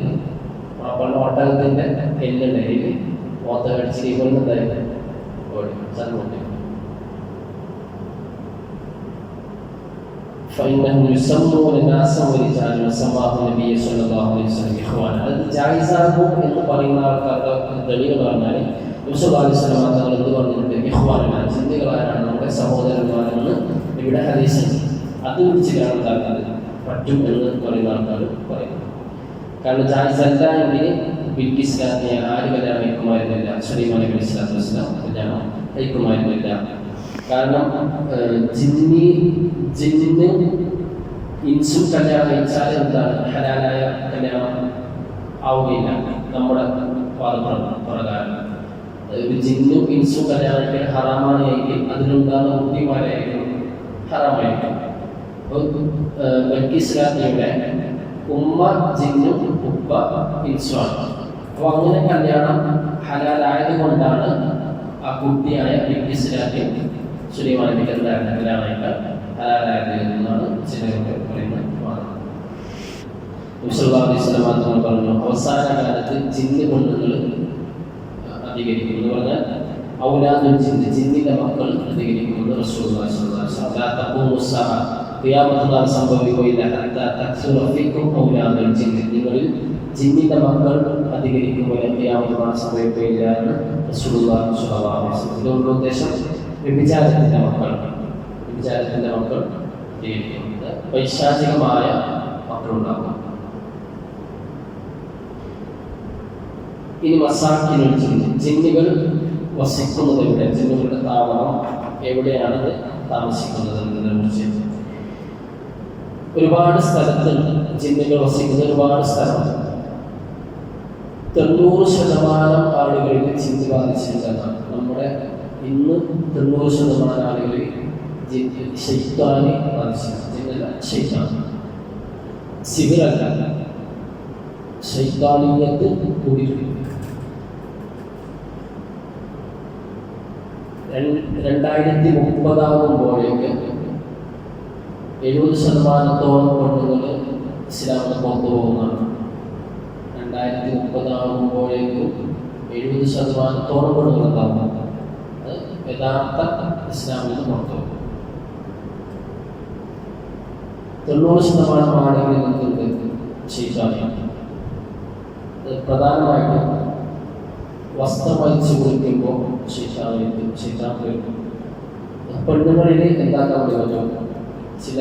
മാപ്പള്ള ഒട്ടകത്തിന്റെ എല്ലുണ്ടായി ഓത്ത കടിച്ച് ഈ പെണ്ണ് എന്തായിരുന്നു ഓടി സന്മുട്ടി. فإنهم يسمون الناس ورجال وسماهم النبي صلى الله عليه وسلم إخوانا. അത് ജായിസാകും എന്ന് പറയുന്ന ആൾക്കാരുടെ തെളിവ് പറഞ്ഞാൽ നബി സല്ലല്ലാഹു അലൈഹി വസല്ലം തങ്ങൾ എന്ത് പറഞ്ഞിട്ടുണ്ട്? ഇഖ്വാനാണ്, ജിന്നുകളാരാണ്, നമ്മുടെ സഹോദരന്മാരെന്ന് ഇവിടെ ഹദീസ്. അത് വിളിച്ചിട്ടാണ് പറ്റും എന്ന് പറയുന്ന ആൾക്കാർ പറയുന്നത്. കാരണം ജായിസല്ല എങ്കിൽ ബിൽക്കിസ്ലാമിനെ ആര് കല്യാണം കഴിക്കുമായിരുന്നില്ല. സുലൈമാൻ നബി അലൈഹി സ്വലാത്തു വസ്സലാം കല്യാണം കഴിക്കുമായിരുന്നില്ല. കാരണം ജിന്ന് ഇൻസും കല്യാണം കഴിച്ചാൽ എന്താണ് ഹലാലായ കല്യാണം ആവുകയില്ല. നമ്മുടെ വാദപ്രകാരം ഒരു ജിന്നും ഇൻസും കല്യാണം കഴിക്കാൻ ഹറാമാണ് എങ്കിൽ അതിലുണ്ടാകുന്ന ബുദ്ധിമാരായിരിക്കും ഹറാമായിരിക്കും. ബൽക്കിസ്ലാമിയുടെ ഉമ്മ ജിന്നും ഉപ്പ ഇൻസുമാണ്. അപ്പോൾ അങ്ങനെ കല്യാണം ഹലാലായത് കൊണ്ടാണ് ആ കുട്ടിയായ ബൽക്കിസ്ലാമി സുലൈമാൻ നബിക്ക് എന്താണ് കല്യാണം കഴിക്കാൻ ഹലാലായത് എന്നാണ് ചിലരൊക്കെ പറയുന്നത്. മാത്രം പറഞ്ഞു അവസാന കാലത്ത് ജിന്ന് പെണ്ണുകൾ അധികരിക്കും എന്ന് പറഞ്ഞാൽ ഔലാദുൽ ജിന്ന് ജിന്നിന്റെ മക്കൾ അധികരിക്കുന്നത് റസൂലുള്ളാഹി സ്വല്ലല്ലാഹു അലൈഹി വസല്ലം. ലാ തഖൂമു സ്സഅ ഖിയാമത്ത് നാൾ സംഭവിക്കുകയില്ല ഹത്താ തക്സുറ ഫീകും ഔലാദുൽ ജിന്ന് നിങ്ങളിൽ ജിന്നിന്റെ മക്കൾ അധികരിക്കുമ്പോൾ ഖിയാമത്ത് നാൾ സംഭവിക്കുകയില്ല എന്ന് റസൂലുള്ളാഹി സ്വല്ലല്ലാഹു അലൈഹി വസല്ലം. ഇതുകൊണ്ട് ഉദ്ദേശം വ്യഭിചാരത്തിന്റെ മക്കൾ അധികരിക്കുന്നത് പൈശാചികമായ മക്കളുണ്ടാകും. ഇനി മസാക്കിനുൽ ജിന്ന് ജിന്നുകൾ വസിക്കുന്നത് എവിടെ, ജിന്നുകളുടെ താവളം എവിടെയാണ് താമസിക്കുന്നത് എന്നതിനെ കുറിച്ച് ഒരുപാട് സ്ഥലത്ത് ജിന്നുകൾ വസിക്കുന്ന ഒരുപാട് സ്ഥലമുണ്ട്. 90% ആളുകളിൽ ജിന്ന് ബാധിച്ചിട്ടുണ്ടെന്നാണ്. നമ്മുടെ ഇന്ന് 90% ആളുകളിൽ ശൈത്താനെ ബാധിച്ചിട്ടുണ്ട്. ജിന്നല്ല, ശൈത്താൻ, സിഹിറല്ല, ശൈത്താനീയത്ത് കൂടിയിട്ടുണ്ട്. 2030 ആകുമ്പോഴേക്ക് 70% പെണ്ണുങ്ങൾ ഇസ്ലാമിന് പുറത്തു പോകുന്നതാണ്. 2030 ആകുമ്പോഴേക്കും 70% പെണ്ണുങ്ങൾ ഉണ്ടാകും യഥാർത്ഥ ഇസ്ലാമിൽ നിന്ന് പുറത്തു പോകും. 90% ആളുകളിൽ നിന്നുണ്ട് ശൈത്താനിയാണ്. പ്രധാനമായിട്ടും വസ്ത്രം വലിച്ചു കുളിക്കുമ്പോൾ ശൈത്താൻ വരും. പെണ്ണുങ്ങളിൽ എന്താക്കാൻ പറ്റും, ചില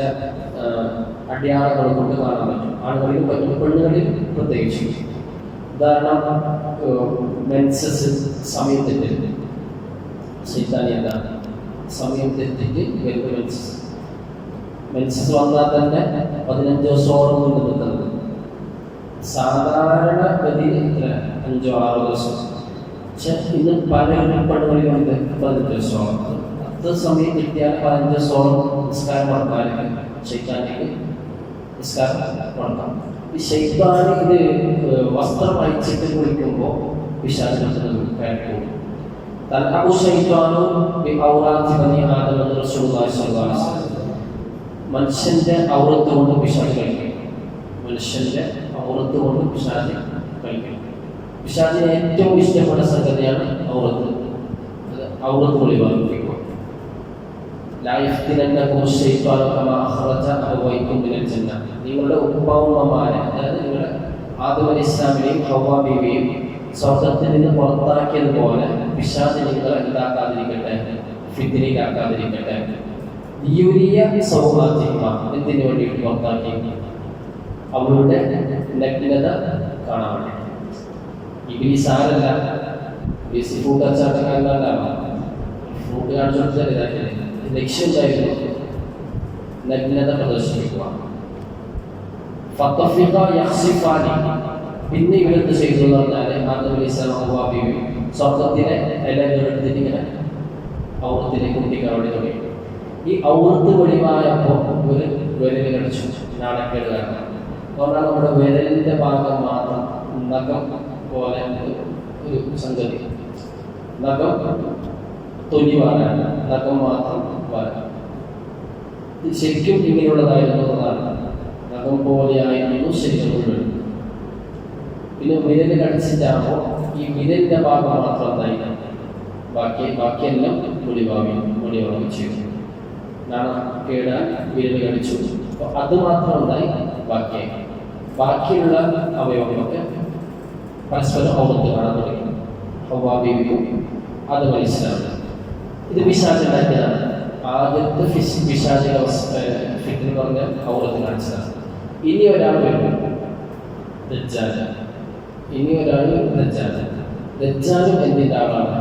അടയാളങ്ങൾ കൊണ്ട് കാണാൻ പറ്റും. ആണുങ്ങളിൽ പറ്റും, പെണ്ണുങ്ങളിൽ പ്രത്യേകിച്ച്. ഉദാഹരണം, മെൻസസ് സമയം തെറ്റിട്ട് ശൈത്താനി എന്താണ് സമയം തെറ്റിട്ട് വരുന്ന മെൻസസ് വന്നാൽ തന്നെ 15 ദിവസത്തോളം കൊണ്ട് നിൽക്കുന്നത്. സാധാരണ ഗതിയിൽ 5-6 ദിവസം. പക്ഷെ ഇന്ന് പല പെണ്ണുകളിലുണ്ട് 15 ദിവസത്തോളം. 10 സമയം കിട്ടിയാൽ 15 ദിവസത്തോളം നിസ്കാരം മുടക്കാൻ ശൈത്താനിക്ക് നിസ്കാരം മുടക്കാം. ഈ ശൈത്താന് ഇത് വസ്ത്രം അഴിച്ചിട്ട് കുളിക്കുമ്പോൾ വിശാലം കയറ്റും. മനുഷ്യന്റെ ഔറത്ത് കൊണ്ട് പിശാച് കഴിക്കും. മനുഷ്യന്റെ ഔറത്ത് കൊണ്ട് പിശാച് കഴിക്കും. പിശാചിന് ഏറ്റവും ഇഷ്ടപ്പെട്ട സംഗതിയാണ് ഔറത്ത്. ഔറത്ത് ഒളിവാക്കിക്കുക. നിങ്ങളുടെ ഉപ്പമാരെ, അതായത് നിങ്ങളുടെ ആദം അലൈഹിസ്സലാമിനെയും ഹവ്വാ ബീവിയെയും സ്വർഗ്ഗത്തിൽ നിന്ന് പുറത്താക്കിയതുപോലെ പിശാച് നിങ്ങളെ എന്താക്കാതിരിക്കട്ടെ, ഫിത്നയിലാക്കാതിരിക്കട്ടെ. എന്തിനു വേണ്ടിയിട്ട് പുറത്താക്കി? അവളുടെ നഗ്നത കാണാൻ വേണ്ടി. ഇബ്ലീസ് ആരല്ല, ഇബ്ലീസ് ഫ്രൂട്ട് കച്ചവടക്കാരനല്ല. ഫ്രൂട്ട് കാണിച്ചു കൊടുത്താൽ ലക്ഷ്യം ഉണ്ടായിരുന്നു നഗ്നത പ്രദർശിപ്പിക്കുക. പിന്നെ ഇവരെന്ത് ചെയ്തു എന്ന് പറഞ്ഞാൽ ആദം അലൈഹിസ്സലാം ഹവ്വാ ബീവി സ്വർഗ്ഗത്തിലെ ഇലകളെടുത്തിട്ട് ഇങ്ങനെ ഔറത്തിലേക്ക് കുട്ടിക്കാൻ വേണ്ടി തുടങ്ങി. ഈ ഔറത്ത് വെളിവായപ്പോൾ ഒരു വിരൽ കടിച്ചു. നാണക്കേട് കാരണം പറഞ്ഞാൽ നമ്മുടെ വിരലിന്റെ ഭാഗം മാത്രം നഖം പോലെ ഒരു സംഗതി, നഖം തൊലി വാരാണ്, നഖം മാത്രം വാരാൻ. ശരിക്കും ഇങ്ങനെയുള്ളതായിരുന്നു എന്നാണ്. നഖം പോലെയായിരുന്നു ശരീരം. പിന്നെ വിരല് കടിച്ചിട്ടാകുമ്പോൾ ഈ വിരലിന്റെ ഭാഗം മാത്രം എന്തായി, ബാക്കിയെല്ലാം വെളിവാങ്ങി ചെയ്തു. നാണക്കേടാൻ വിരല് കടിച്ചു. അപ്പോൾ അത് മാത്രം ഉണ്ടായി, ബാക്കിയുള്ള അവയവങ്ങളൊക്കെ പരസ്പരം ഔറത്ത് കാണാൻ തുടങ്ങി. ഹവ്വാ ബീവിയും ആദം അലൈഹിസ്സലാമും. ഇത് പിശാച് ഉണ്ടാക്കിയതാണ്. ആദ്യത്തെ പിശാചിക ഫിത്ന പറഞ്ഞ ഔറത്ത് കാണിച്ചതാണ്. ഇനി ഒരാൾ വരും, ദജ്ജാൽ. ഇനി ഒരാൾ ദജ്ജാൽ. ദജ്ജാലും എന്തിൻ്റെ ആളാണ്?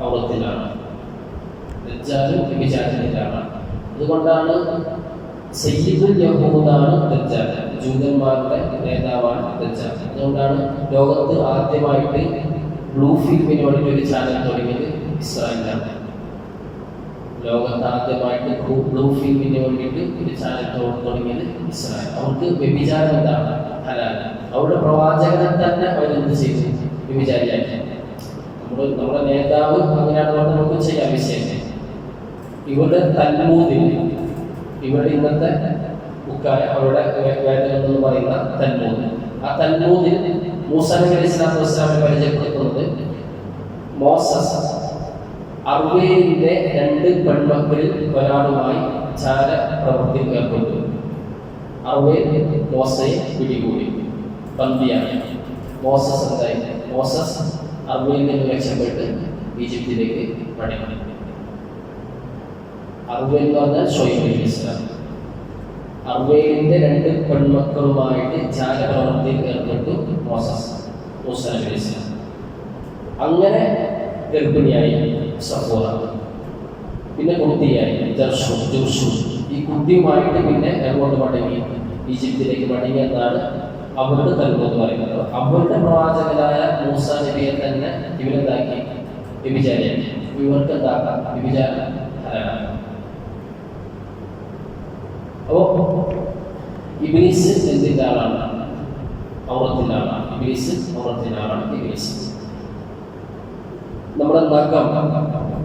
ഔറത്തിലാണ്. ദജ്ജാലും വ്യഭിചാരത്തിൻ്റെ ആളാണ്. അതുകൊണ്ടാണ് സയ്യിദുൽ യഹൂദാണ് ദജ്ജാൽ, ജൂതന്മാരുടെ നേതാവാണ് ദജ്ജാൽ. അതുകൊണ്ടാണ് ലോകത്ത് ആദ്യമായിട്ട് ബ്ലൂ ഫിലിമിന് വേണ്ടി ഒരു ചാനൽ തുടങ്ങിയത് ഇസ്രായേലാണ്. ലോകത്ത് ആദ്യമായിട്ട് ബ്ലൂ ഫിലിമിന് വേണ്ടിയിട്ട് ഒരു ചാനൽ തുടങ്ങിയത് ഇസ്രായേൽ. അവർക്ക് വ്യഭിചാരം എന്താണ്? ഹലാൽ. അവരുടെ പ്രവാചകനെ തന്നെ അവരെന്ത് ചെയ്തു? വ്യഭിചാരിയാക്കി. നമ്മുടെ നേതാവ് അങ്ങനെയാണ് പറഞ്ഞാൽ നമുക്ക് ചെയ്യാൻ വിഷയം. ഇവരുടെ തൽമൂദിൽ, ഇവരുടെ ഇന്നത്തെ ബുക്കായ അവരുടെ വേദനം എന്ന് പറയുന്ന തൽമൂദ്, ആ തൽമൂദിൽ മൂസാ നബി അലൈഹി സ്വലാത്തു വസ്സലാമിനെ പരിചയപ്പെടുത്തുന്നത് മോസസ് അർവേലിന്റെ 2 പെൺമക്കളിൽ ഒരാളുമായി ചാര പ്രവൃത്തിയിൽ ഏർപ്പെട്ടു. അർവേൽ മോസയെ പിടികൂടി, ബന്ദിയാണ്. മോസസ് എന്തായി? മോസസ് അർവേലിൽ നിന്ന് രക്ഷപ്പെട്ട് ഈജിപ്തിലേക്ക് മടങ്ങി. അർവേൽ എന്ന് പറഞ്ഞാൽ ഷുഐബ് അലൈഹിസ്സലാം. അർവേലിന്റെ 2 പെൺമക്കളുമായിട്ട് ചാര പ്രവൃത്തിയിൽ ഏർപ്പെട്ടു മൂസാ നബി അലൈഹിസ്സലാം. അങ്ങനെ ഗർഭിണിയായി സഫൂറ, പിന്നെ കുട്ടിയായി ജർഷു. ഈ കുട്ടിയുമായിട്ട് പിന്നെ എങ്ങോട്ട് മടങ്ങി? ഈജിപ്തിലേക്ക് മടങ്ങി എന്നാണ് അവരുടെ തൽമൂദ് പറയുന്നത്. അവരുടെ പ്രവാചകനായ മൂസാ നബിയെ തന്നെ ഇവരെന്താക്കി? വ്യഭിചാരിയാക്കി. ഇവർക്ക് എന്താക്കാം? വ്യഭിചാരം ഹലാലാക്കാം. അപ്പോ ഇബ്ലീസ് എന്തിൻ്റെ ആളാണ്? ഔറത്തിൻ്റെ ആളാണ്. ഇബ്ലീസ് ഔറത്തിൻ്റെ ആളാണ്. ഇബ്ലീസ് നമ്മുടെ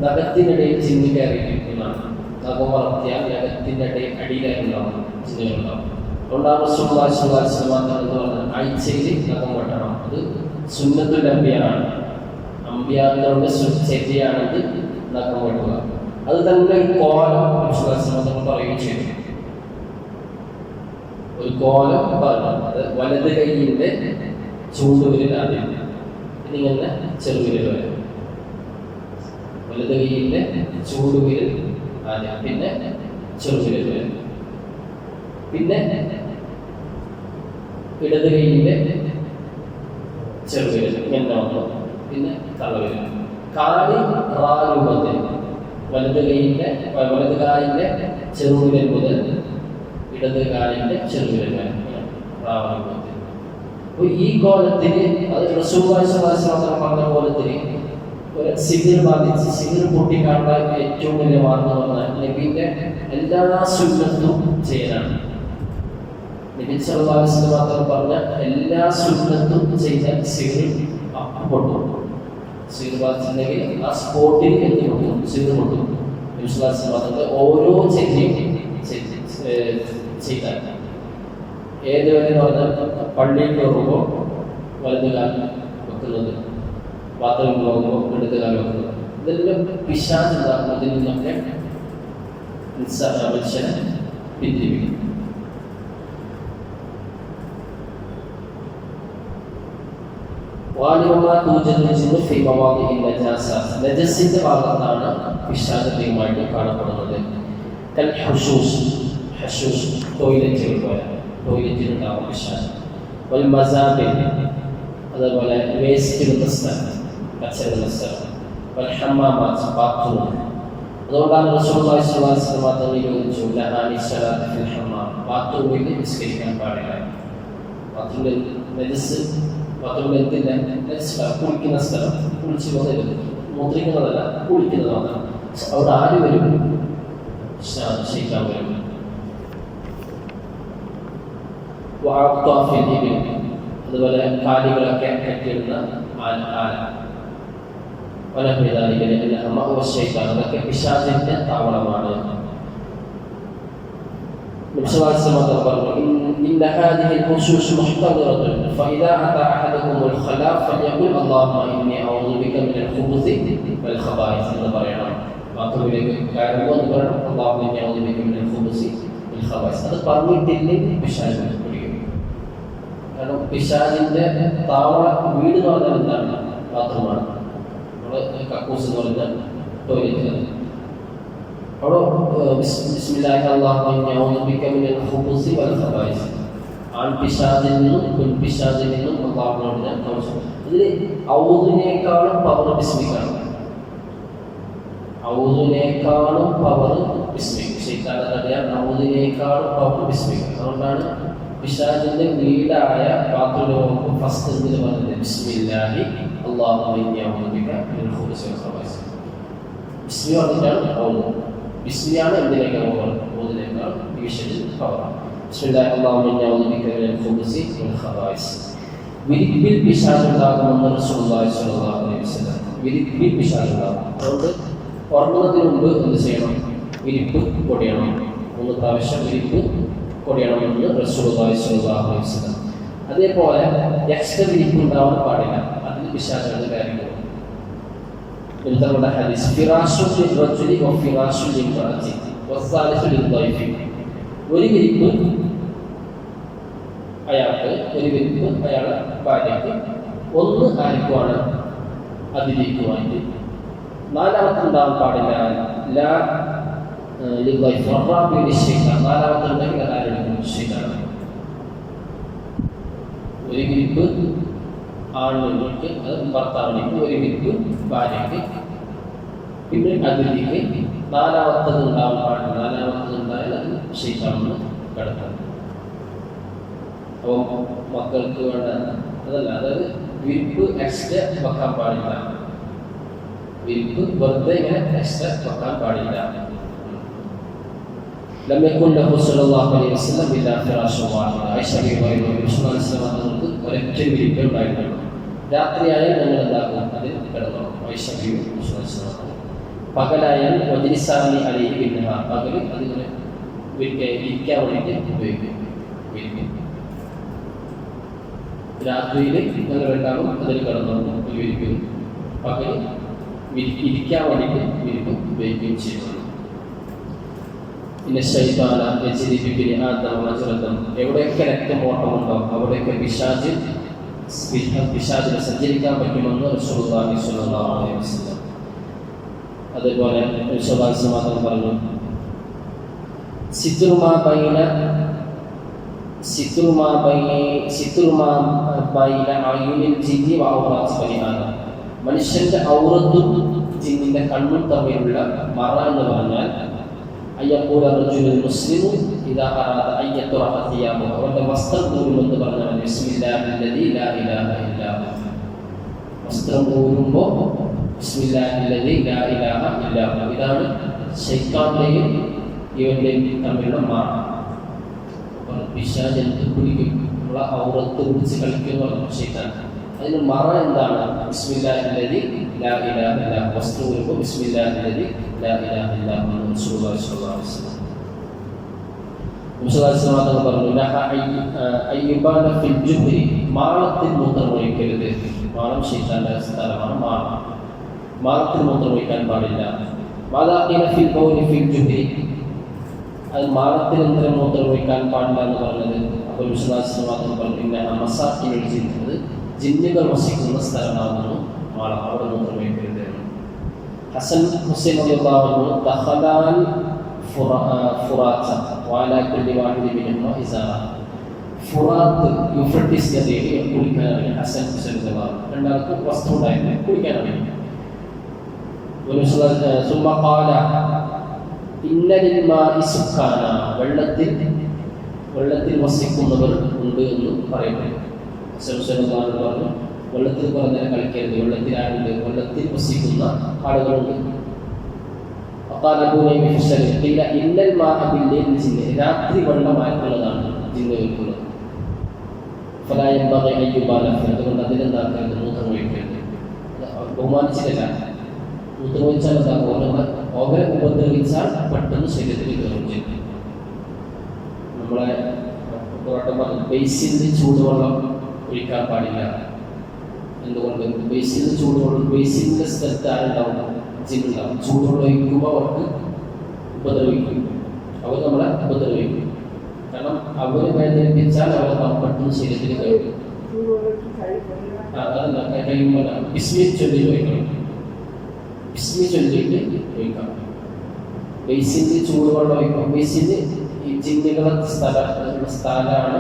നഖത്തിനിടയിൽ ചിന്നി കയറിയിരിക്കുന്നതാണ്. നഖം വളർത്തിയാൽ നഖത്തിൻ്റെ അടിയിലായിട്ടുണ്ടാവും ചിന്തകളുണ്ടാവും. അതുകൊണ്ടാണ് റസൂലുള്ളാഹി സ്വല്ലല്ലാഹു അലൈഹി വസല്ലം എന്ന് പറഞ്ഞാൽ ആഴ്ചയിൽ നഖം വെട്ടണം. അത് സുന്നത്തുൽ അംബിയാണ്. അംബിയാക്കളുടെ ചര്യയാണത് നഖം വെട്ടുക. അത് തന്നെ ഒരു കോലം റസൂലുള്ളാഹി പറയുകയും ചെയ്തു. ഒരു കോലം പറഞ്ഞു, അത് വലത് കൈയിൻ്റെ ചൂണ്ടുവിരൽ ആദ്യം, ഇങ്ങനെ ചെറുവിരൽ വരെ. വലത് കൈയിൻ്റെ ചൂടുവിരൽ ആദ്യം, പിന്നെ ചെറുവിരൽ വരെ, പിന്നെ ഇടത് കൈയിൻ്റെ ചെറുവിരൽ ഇങ്ങനെ വന്നു, പിന്നെ തള്ളവിരൽ. കാല് റാരൂപത്തിൽ വലത് കാലിൻ്റെ ചെറുവിരൽ മുതൽ ഇടത് കാലിൻ്റെ ചെറുവിരൽ വരെ റാരൂപത്തിൽ. അപ്പോൾ ഈ കോലത്തിന്, അത് റസൂലുള്ളാഹി സ്വല്ലല്ലാഹു അലൈഹി വസല്ലം പറഞ്ഞ കോലത്തിന് ഒരു സിഗിർ ബാധിച്ച് സിഗിർ പൊട്ടിക്കാനുള്ള ഏറ്റവും വലിയ മാർഗം എന്ന് പറഞ്ഞാൽ നബിന്റെ എല്ലാ സുന്നത്തും ചെയ്യലാണ്. നബി സല്ലല്ലാഹു അലൈഹി വസല്ലം മാത്രം പറഞ്ഞ എല്ലാ സുന്നത്തും ചെയ്താൽ സിഗിർ പൊട്ടും. സിഗിർ ബാധിച്ചിട്ടുണ്ടെങ്കിൽ ആ സ്പോട്ടിൽ എന്ത് പൊട്ടും? സിഗിർ പൊട്ടും. നബി സല്ലല്ലാഹു അലൈഹി വസല്ലം പറഞ്ഞത് ഓരോ ചെറിയും ചെയ്താൽ ഏതുവരെ എന്ന് പറഞ്ഞാൽ പള്ളിയിൽ കയറുമ്പോൾ വലത് കാലം വെക്കുന്നത്, പാത്രം പോകുമ്പോൾ ഇടത് കാലം വെക്കുന്നത്, ഇതെല്ലാം പിശാച് ഉണ്ടാക്കുന്നതിൽ നിന്നൊക്കെ മനുഷ്യനെ പിന്തിരിപ്പിക്കും. നജസിന്റെ ഭാഗത്താണ് പിശാചുമായിട്ട് കാണപ്പെടുന്നത്. ടോയ്ലറ്റുകൾ പോലെ, ടോയ്ലറ്റിലുണ്ടാവും പിശാച്. അതേപോലെ വേസ്റ്റ് ഇടുന്ന സ്ഥലം, കച്ചറുന്ന സ്ഥലം, ബാത്റൂം. അതുകൊണ്ടാണ് റസൂലുള്ളാഹി സ്വല്ലല്ലാഹു അലൈഹി വസല്ലം ചോദിച്ചു, ലഹാനി സ്വലാത്തു ഫിൽ ഹമ്മാം, ബാത്റൂമിൽ നിസ്കരിക്കാൻ പാടില്ല. ബാത്റൂമിൽ നജസ്, ബാത്റൂമിൽ എന്തില്ല? കുളിക്കുന്ന സ്ഥലം, കുളിച്ച് വന്നത് മുദ്രിക്കുന്നതല്ല, കുളിക്കുന്നതാണ്. അവിടെ ആര് വരും? ശൈത്താൻ വരും. അതുപോലെ കാലികളൊക്കെ കെട്ടിയിടുന്ന അതൊക്കെ പിശാചിന്റെ താവളമാണ്. അത് പറഞ്ഞിട്ടില്ലെങ്കിൽ പിശാച്. കാരണം പിശാചിന്റെ താവള വീട് എന്ന് പറഞ്ഞാൽ എന്താണ്? ബാത്റൂമാണ്. നമ്മുടെ കക്കൂസ് എന്ന് പറഞ്ഞാൽ ടോയ്ലറ്റ്. അവിടെ ബിസ്മില്ലാഹി അല്ലാഹു ഇന്നീ അഊദു ബിക മിനൽ ഖുബൂസി വൽ ഖബായിസ്, ആൺപിശാചിൽ നിന്നും പെൺപിശാചിൽ നിന്നും അള്ളാഹുവിനോട് ഞാൻ കവചം. ഇതിൽ ഔദിനേക്കാളും പവർ ബിസ്മിക്കാണ്. ഔദിനേക്കാളും പവർ ബിസ്മിക്ക്. ശൈത്താനെ തടയാൻ ഔദിനേക്കാളും പവർ ബിസ്മിക്ക്. അതുകൊണ്ടാണ് പിശാചിന്റെ വീടായ ബാത്റൂമിൽ ഫസ്റ്റ് എന്തിന് പറഞ്ഞത്? ബിസ്മില്ലാഹി അല്ലാഹുമ്മ ഇന്നി അഊദു ബിക മിനൽ ഖുബൂസി വൽ ഖബായിസ്. ബിസ്മി പറഞ്ഞിട്ടാണ് ഔദ്. ബിസ്മിയാണ് എന്തിനേക്കാൾ ഔദിനേക്കാൾ ഈ വിഷയത്തിൽ പവർ. ബിസ്മില്ലാഹി അല്ലാഹുമ്മ ഇന്നി അഊദു ബിക മിനൽ ഖുബൂസി വൽ ഖബായിസ്. വിരിപ്പിൽ പിശാച് ഉണ്ടാകുമെന്ന് റസൂലുള്ളാഹി സ്വല്ലല്ലാഹു അലൈഹി വസല്ലം. വിരിപ്പിൽ പിശാച് ഉണ്ടാകും. അതുകൊണ്ട് ഉറങ്ങുന്നതിന് മുമ്പ് എന്ത് ചെയ്യണം? വിരിപ്പ് പൊടിയണം. 3 പ്രാവശ്യം വിരിപ്പ് പൊടിയണമെന്ന് റസൂലുള്ളാഹി സ്വല്ലല്ലാഹു അലൈഹി വസല്ലം. അതേപോലെ എക്സ്ട്രാ വിരിപ്പ് ഉണ്ടാവാൻ പാടില്ല. അതിന് പിശാചുകളുടെ കാര്യങ്ങൾ ഹദീസ് ഫിറാശുൽ ലിർറജുലി വ ഫിറാശുൽ ലിംറഅതി വസ്സാലിസു ലിദ്ദൈഫി. ഒരു വിരിപ്പ് അയാൾക്ക്, ഒരു വിരിപ്പ് അയാളുടെ ഭാര്യയ്ക്ക്, ഒന്ന് ആർക്കുമാണ്? അതിഥിക്കുമായിട്ട്. നാലാമത്തെ ഉണ്ടാവാൻ പാടില്ല. നാലാമത്തെ ഉണ്ടെങ്കിൽ അതാരെടുക്കും? ശൈത്താനാണ്. ഒരു വിരിപ്പ് ആണുങ്ങൾക്ക്, അത് ഭർത്താവിലേക്ക്, ഒരു വിരിപ്പ് ഭാര്യയ്ക്ക്, പിന്നെ അതിഥിക്ക്. നാലാമത്തത് ഉണ്ടാവാൻ പാടില്ല. നാലാമത്തത് ഉണ്ടായാൽ അത് ശൈത്താനെന്ന് കിടക്കണം. അപ്പോൾ മക്കൾക്ക് വേണ്ട അതല്ല, അതായത് വിരിപ്പ് എക്സ്ട്രാ വെക്കാൻ പാടില്ല. വിരിപ്പ് വെറുതെ ഇങ്ങനെ എക്സ്ട്രാ വെക്കാൻ പാടില്ല. ലം യകുൻ ലഹു സ്വല്ലല്ലാഹു അലൈഹി വസല്ലം ഇല്ലാ ഫിറാശുൻ വാഹിദ്. ആയിഷ റളിയല്ലാഹു അൻഹ ഒരൊറ്റ വിരിപ്പേ ഉണ്ടായിട്ടുള്ളൂ. രാത്രിയായാൽ ഞങ്ങൾ എന്താകും? അതിൽ കിടന്നോളും. ആയിഷ റളിയല്ലാഹു. പകലായാൽ വജ്ലിസാനി അലൈഹി ബിന്നഹാർ. പകൽ അതിങ്ങനെ ഇരിക്കാൻ വേണ്ടിയിട്ട് ഉപയോഗിക്കും. രാത്രിയിൽ ഞങ്ങൾ ഉണ്ടാകും അതിൽ കിടന്നോളും. വിരിക്കും. പകൽ ഇരിക്കാൻ വേണ്ടിയിട്ട് വിരിപ്പ് ഉപയോഗിക്കുകയും ചെയ്യുന്നു. പിന്നെ ശൈത്താന യജ്രിബിബിനി ആദമ മജ്റദം. എവിടെയൊക്കെ രക്തമോട്ടമുണ്ടോ അവിടെയൊക്കെ പിശാചിനെ സഞ്ചരിക്കാൻ പറ്റുമെന്ന് റസൂലുള്ളാഹി സ്വല്ലല്ലാഹു അലൈഹി വസല്ലം. അതേപോലെ മാത്രം പറഞ്ഞു മനുഷ്യന്റെ ഔറത്തും ജിന്നിന്റെ കണ്ണും തമ്മിലുള്ള മറ എന്ന് പറഞ്ഞാൽ അയ്യഖൂല റജുലുൽ മുസ്ലിമു ഇദാ അറാദ അൻ യത്റഹ തിയാബഹു. അവന്റെ വസ്ത്രം ഊരുമെന്ന് പറഞ്ഞാൽ ബിസ്മില്ലാഹില്ലദീ ലാ ഇലാഹ ഇല്ലാ ഹു. വസ്ത്രം ഊരുമ്പോൾ ബിസ്മില്ലാഹില്ലദീ ലാ ഇലാഹ ഇല്ലാ ഹു. ഇതാണ് ശൈത്താന്റെയും ഇവന്റെയും തമ്മിലുള്ള മറ. പിശാച് പിടിക്കും. നമ്മളെ ഔറത്ത് പിടിച്ച് കളിക്കുന്ന ശൈത്താൻ. അതിന് മറ എന്താണ്? ബിസ്മില്ലാഹില്ലദീ ലാ ഇലാഹ ഇല്ലാ ഹു. വസ്ത്രം ഊരുമ്പോൾ ബിസ്മില്ലാഹില്ലദീ ലാ ഇലാഹ ഇല്ലാ ഹു എന്ന് റസൂലുള്ളാഹി സ്വല്ലല്ലാഹു അലൈഹി വസല്ലം. മുസ്ലിം പറഞ്ഞു നഹ അയ്യുബാന ഫിൽ ജുഹ്രി. മാളത്തിൽ മൂത്രമൊഴിക്കരുത്. മാളം ശൈത്താന്റെ സ്ഥലമാണ്. മാളത്തിൽ മൂത്രമൊഴിക്കാൻ പാടില്ല. മാദാഖീന ഫിൽ ബൗലി ഫിൽ ജുഹ്രി. അത് മാളത്തിൽ എന്തെങ്കിലും മൂത്രമൊഴിക്കാൻ പാടില്ല എന്ന് പറഞ്ഞത്. അപ്പോൾ മുസ്ലിം പറഞ്ഞു ഇന്നഹ മസാഖിനുൽ ജിൻ. അത് ജിന്നുകൾ വസിക്കുന്ന സ്ഥലമാകുന്നു മാളം. അവിടെ മൂത്രമൊഴിക്കരുത്. ഹസൻ ഹുസൈൻ റളിയല്ലാഹു അൻഹു ദഖലാൻ ഫുറാത്ത വഅലാ കുല്ലി വാഹിദി മിൻഹുമാ ഇസാറ. ഫുറാത്ത് യൂഫ്രട്ടീസ് നദിയിൽ കുളിക്കാനാണ് ഹസൻ ഹുസൈൻ റളിയല്ലാഹു അൻഹു. രണ്ടാൾക്കും വസ്ത്രം ഉണ്ടായിരുന്നു, കുളിക്കാനാണ്. സുമ്മ ഖാല ഇന്ന ലിൽ മാഇ സുഖാന. വെള്ളത്തിൽ വസിക്കുന്നവർ ഉണ്ട് എന്ന് പറയുന്നു. ഹസൻ ഹുസൈൻ റളിയല്ലാഹു അൻഹു പറഞ്ഞു വെള്ളത്തിൽ കുറഞ്ഞ കളിക്കരുത്. വെള്ളത്തിൽ ആരുണ്ട്? വെള്ളത്തിൽ വസിക്കുന്ന ആളുകളുണ്ട്. രാത്രി വെള്ളമായിട്ടുള്ളതാണ് ജിന്നുകൾക്കുള്ളത്. അതുകൊണ്ട് അതിനെന്താക്കരുത്? മൂത്രമൊഴിക്കരുത്. ബഹുമാനിച്ചില്ല. മൂത്രമൊഴിച്ചാൽ എന്താകും? അവരെ ഉപദ്രവിച്ചാൽ പെട്ടെന്ന് ശരീരത്തിൽ കയറും ചെയ്യും. നമ്മളെ ബേസിൽ ചൂടുവെള്ളം ഒഴിക്കാൻ പാടില്ല. എന്തുകൊണ്ട്? ബേസിൽ ചൂടുവെള്ളം, ബേസിൻ്റെ സ്ഥലത്ത് ആരുണ്ടാവും? ജിന്നുണ്ടാവും. ചൂടുവെള്ളം ഒഴിക്കുമ്പോൾ അവർക്ക് ഉപദ്രവിക്കും. അവർ നമ്മളെ ഉപദ്രവിക്കും. കാരണം അവർ വേദനിപ്പിച്ചാൽ അവർ പെട്ടെന്ന് ശരീരത്തിൽ കയറും. അതല്ല കഴിയുമ്പോൾ ബിസ്മി ചൊല്ലി ഒഴിക്കണം. ബിസ്മി ചൊല്ലിയിട്ട് ഒഴിക്കാം. ബേസിൻ്റെ ചൂടുവെള്ളം ഒഴിക്കും. ബേസിന് ഈ ജിന്നുകളുടെ സ്ഥലമാണ്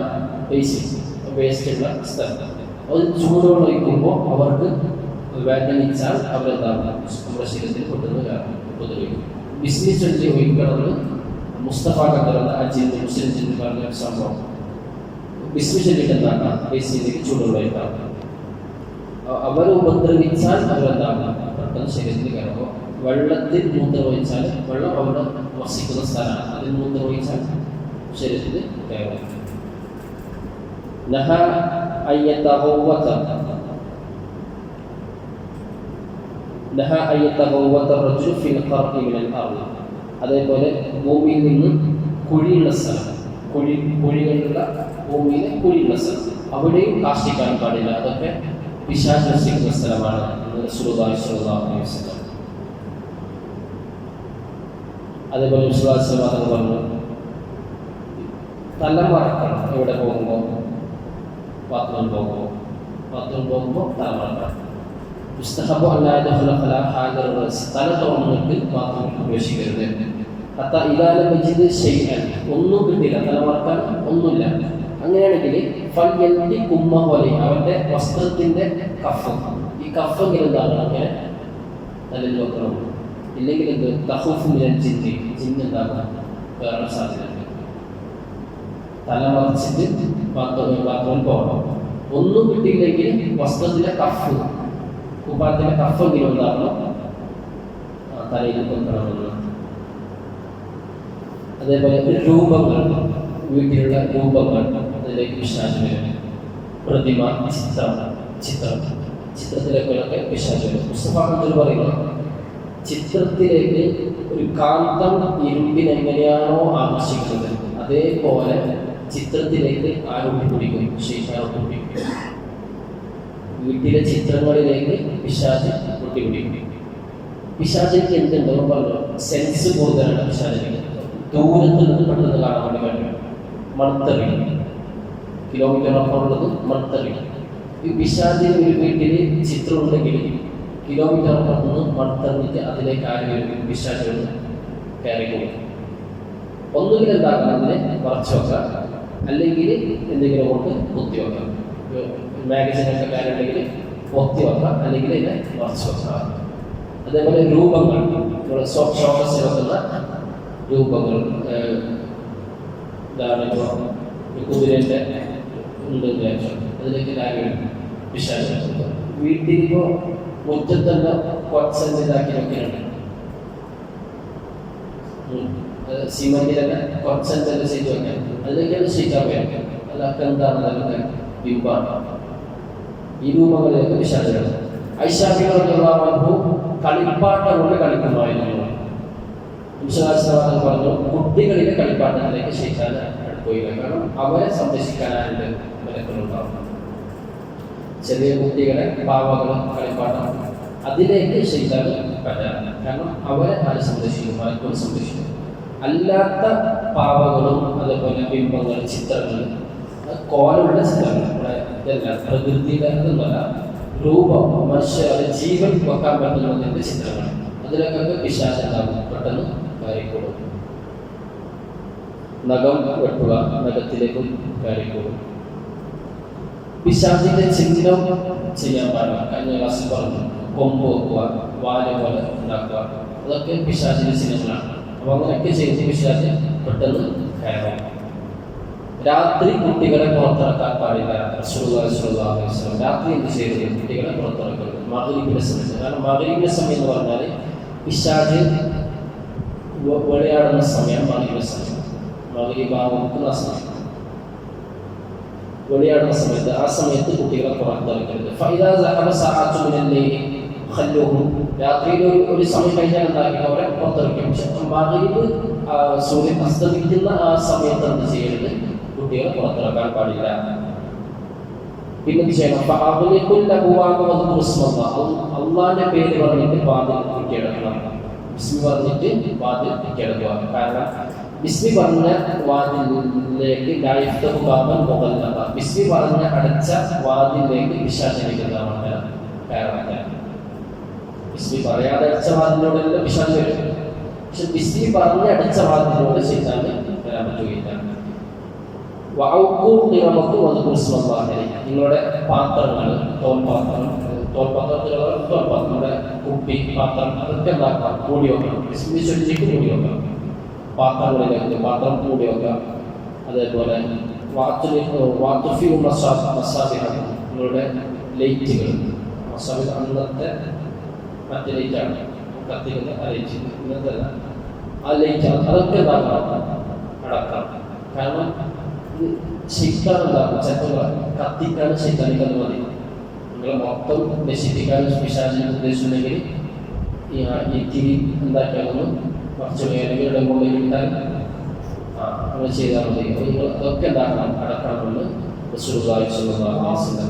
വേസ്റ്റുള്ള സ്ഥലം. അത് ചൂടുവെള്ളം ഒഴിക്കുമ്പോൾ അവർക്ക് വേദനിച്ചാൽ അവരെന്താണ് നമ്മുടെ ശരീരത്തിൽ പെട്ടെന്ന് ഉപദ്രവിക്കും. ബിസിനസ് ചൊല്ലി ഒഴിക്കുന്നത് മുസ്തഫ കണ്ടറുള്ള ആ ജിന്ന് മുസ്ലിം ജിന്ന് പറഞ്ഞ സംഭവം. ബിസിനസ് ചൊല്ലിട്ട് എന്താക്കാം ബേസിലേക്ക് ചൂടുവെള്ളം ഒഴിക്കാം. അവർ ഉപദ്രവിച്ചാൽ അവരെന്താണ് പെട്ടെന്ന് ശരീരത്തിൽ കയറുമ്പോൾ വെള്ളത്തിൽ മൂത്രമൊഴിച്ചാൽ വെള്ളം അവിടെ വസിക്കുന്ന സ്ഥലമാണ്, അതിൽ മൂത്രമൊഴിച്ചാൽ ശരീരത്തിൽ കയറും. അതേപോലെ ഭൂമിയിൽ നിന്ന് കുഴിയുള്ള സ്ഥലം, കുഴികളുള്ള ഭൂമിയിലെ കുഴിയുള്ള സ്ഥലം അവിടെയും കാഷ്ടിക്കാൻ പാടില്ല. അതൊക്കെ പിശാച് വസിക്കുന്ന സ്ഥലമാണ്. റസൂലുള്ളാഹി സ്വല്ലല്ലാഹു അലൈഹി വസല്ലം അതേപോലെ വിശ്വാസവാദം പറഞ്ഞു തലമറക്കണം. എവിടെ പോകുമ്പോൾ ബാത്റൂം പോകുമ്പോൾ തലമറക്കണം. മുസ്തഹബ് അല്ലാതെ തല തുറന്നിട്ട് ബാത്റൂമിൽ പ്രവേശിക്കരുത്. ഒന്നും കിട്ടില്ല, തലമറക്കാൻ ഒന്നുമില്ല. അങ്ങനെയാണെങ്കിൽ അവന്റെ വസ്ത്രത്തിന്റെ കഫ്, ഈ കഫെങ്കിലും എന്താണ് അങ്ങനെ തലയിൽ വെക്കണം. ഇല്ലെങ്കിൽ എന്ത് ജിന്നുണ്ടാകാൻ കയറാൻ സാധ്യതയുണ്ട്. തലമറിച്ചിട്ട് ബാത്റൂമിൽ പോകണം. ഒന്നും കിട്ടിയില്ലെങ്കിൽ വസ്ത്രത്തിലെ കഫ്, കുപ്പായത്തിലെ കഫെങ്കിലും ഉണ്ടാകണം തലയിൽ വെക്കണമെന്ന്. അതേപോലെ രൂപങ്ങൾ, വീട്ടിലുള്ള രൂപങ്ങൾ, അതിലേക്ക് പിശാച് വരും. പ്രതിമ, ചിത്രത്തിലേക്കൊക്കെ പിശാച് വരും. മുസ്തഫ പറയുന്നത് ചിത്രത്തിലേക്ക് ഒരു കാന്തം ഇരുമ്പിനെങ്ങനെയാണോ ആകർഷിക്കുന്നത് അതേപോലെ ചിത്രത്തിലേക്ക് ആരോഗ്യം പിടിക്കും, ശേഷാരോഗ്യം പിടിക്കും. വീട്ടിലെ ചിത്രങ്ങളിലേക്ക് പിശാച് പൊട്ടിപ്പിടിക്കും. പിശാചിക്ക് എന്തുണ്ടോ പറഞ്ഞു, സെൻസ് കൂടുതലാണ്. പിശാചിന് ദൂരത്ത് നിന്ന് പെട്ടെന്ന് കാണാൻ വേണ്ടി കഴിയും. മണത്തറി, കിലോമീറ്റർ അപ്പുറമുള്ളത് മണത്തറി. ഈ പിശാചിന് ഒരു വീട്ടിൽ ചിത്രം ഉണ്ടെങ്കിൽ കിലോമീറ്റർ അപ്പുറത്ത് നിന്ന് മണത്തറിഞ്ഞിട്ട് അതിലേക്ക് ആരും പിശാചുകൾ കയറി പോകും. ഒന്നുകിൽ എന്താക്കണം, അതിനെ മറച്ചു വെക്കാം, അല്ലെങ്കിൽ എന്തെങ്കിലും കൊണ്ട് പൊത്തി വെക്കാം. മാഗസിനൊക്കെ കാര്യമുണ്ടെങ്കിൽ പൊത്തി വെക്കാം, അല്ലെങ്കിൽ ഇതിനെ മറച്ചു വെക്കാം. അതേപോലെ രൂപങ്ങൾ, നമ്മുടെ ഷോക്കസ് വെക്കുന്ന രൂപങ്ങൾ, ഇപ്പോൾ കുതിരൻ്റെ ഉണ്ട് അതിലേക്ക് കാര്യം പിശാച്. വീട്ടിലിപ്പോൾ മുറ്റത്തല്ല കൊച്ചഞ്ചിതാക്കി വെക്കുന്നുണ്ട്, സിമന്റിലൊക്കെ കൊച്ചഞ്ചൊക്കെ ചെയ്ത് വെക്കാൻ, അതിലേക്കാണ് ശരിക്കാൻ വേണം. അതൊക്കെ എന്താണ് അതിലൊക്കെ ബിംബാണ്. ഈ രൂപങ്ങളിലേക്ക് പിശാചുകൾ. ഐഷാബിഹു കളിപ്പാട്ടം കൊണ്ട് കളിക്കുമായിരുന്നു. വിശ്വാസവാദം പറഞ്ഞു കുട്ടികളിലെ കളിപ്പാട്ടങ്ങളിലേക്ക് ശൈത്താൻ പോയില്ല. കാരണം അവരെ സംരക്ഷിക്കാനായിട്ട് മലക്കളുണ്ടാവും. ചെറിയ കുട്ടികളെ പാവകളും കളിപ്പാട്ടം അതിലേക്ക് ശൈത്താൻ പറ്റാറില്ല. കാരണം അവരെ ആര് സംരക്ഷിക്കും, മലക്കൾ സംരക്ഷിക്കും. അല്ലാത്ത പാവകളും അതേപോലെ ബിംബങ്ങൾ, ചിത്രങ്ങൾ, കോലുള്ള ചിത്രങ്ങൾ, ഇതെല്ലാം പ്രകൃതിയുടെ അതൊന്നുമല്ല, രൂപം, മനുഷ്യ ജീവൻ വെക്കാൻ പറ്റുന്നതിൻ്റെ ചിത്രങ്ങൾ, അതിലൊക്കെ പിശാചുണ്ടാകും, പെട്ടെന്ന് കയറിക്കോളും. നഖം വെട്ടുക, നഖത്തിലേക്കും കയറിക്കോളും. പിശാചിന്റെ ചിഹ്നം ചെയ്യാൻ പാടില്ല. കഴിഞ്ഞ ക്ലാസ്സിൽ പറഞ്ഞു, കൊമ്പ് വെക്കുക, വാല് പോലെ ഉണ്ടാക്കുക, അതൊക്കെ പിശാചിന്റെ ചിഹ്നങ്ങളാണ്. അപ്പൊ അങ്ങനെയൊക്കെ ചെയ്ത് പിശാച് പെട്ടെന്ന് കയറാം. രാത്രി കുട്ടികളെ പുറത്തിറക്കാൻ പാടില്ല. റസൂലുള്ളാഹി സ്വല്ലല്ലാഹു അലൈഹി വസല്ലം രാത്രി എന്ത് ചെയ്തത്, കുട്ടികളെ പുറത്തിറക്കരുത് മഗ്‌രിബിന്റെ സമയത്ത്. കാരണം മഗ്‌രിബിന്റെ സമയം എന്ന് പറഞ്ഞാൽ പിശാച് വിളയാടുന്ന സമയം. മഗ്‌രിബിന്റെ സമയം, മഗ്‌രിബാവുന്ന സമയം, വിളയാടുന്ന സമയത്ത്, ആ സമയത്ത് കുട്ടികളെ പുറത്തിറക്കരുത്. ഫൈദാ സഅബ സഅഅതു മിനൽ ലൈലി ഖല്ലുഹും, രാത്രിയിൽ ഒരു സമയം കഴിഞ്ഞാൽ എന്താക്കി അവരെ പുറത്തിറക്കും. മഗ്‌രിബ് സൂര്യൻ അസ്തമിക്കുന്ന ആ സമയത്ത് എന്ത് ചെയ്യരുത്, കുട്ടികളെ പുറത്തിറക്കാൻ പാടില്ല. പിന്നെ ചെയ്യണം അള്ളാന്റെ പേര് പറഞ്ഞിട്ട് വാതിൽ കിടക്കണം. ബിസ്മി പറഞ്ഞിട്ട് വാതിൽ കിടക്കുക. കാരണം ബിസ്മി പറഞ്ഞ വാതിലിലേക്ക് ബിസ്മി പറഞ്ഞ അടച്ച വാതിലിലേക്ക് പിശാചിക്കുന്നതാണ് കാരണം. ബിസ്മി പറയാതെ അടച്ച വാതിലിനോടല്ല പിശാച് വരും. പക്ഷെ ബിസ്മി പറഞ്ഞ അടച്ച വാതിലിനോട് ശൈത്താൻ വരാൻ പറ്റുകയില്ല. നിങ്ങളുടെ പാത്രങ്ങൾ, തോൽപാത്രങ്ങളുടെ കുപ്പി, പാത്രം, അതൊക്കെ എന്താക്കാം, മൂടി വെക്കണം. വിശ്വസിച്ച് മൂടി വെക്കണം. പാത്രങ്ങളിലേക്ക് പാത്രം മൂടി വെക്കാം. അതേപോലെ നിങ്ങളുടെ ലൈറ്റുകൾ, മസാബിഹ് അന്നത്തെ മറ്റേ ലൈറ്റാണ്, കത്തിക്കുന്ന ആ ലൈറ്റ്, ഇന്നത്തെ ആ ലൈറ്റ്, അതൊക്കെ എന്താക്കണം, അടക്കാം. കാരണം ശൈത്താൻ ഉണ്ടാകും, ചിലപ്പോൾ കത്തിക്കാൻ ശൈത്താനിക്ക് അത് മതി. നിങ്ങൾ മൊത്തം നശിപ്പിക്കാൻ പിശാചിന് ഉദ്ദേശിച്ചിട്ടുണ്ടെങ്കിൽ ഈ തിരി എന്താക്കിയാലും കുറച്ച് വേലകൾ ഇടം കൊണ്ട് കിട്ടാൻ അങ്ങനെ ചെയ്താൽ മതി. നിങ്ങൾ അതൊക്കെ എന്താക്കണം, അടക്കണമെന്ന് റസൂലുള്ളാഹി സ്വല്ലല്ലാഹു അലൈഹി വസല്ലം.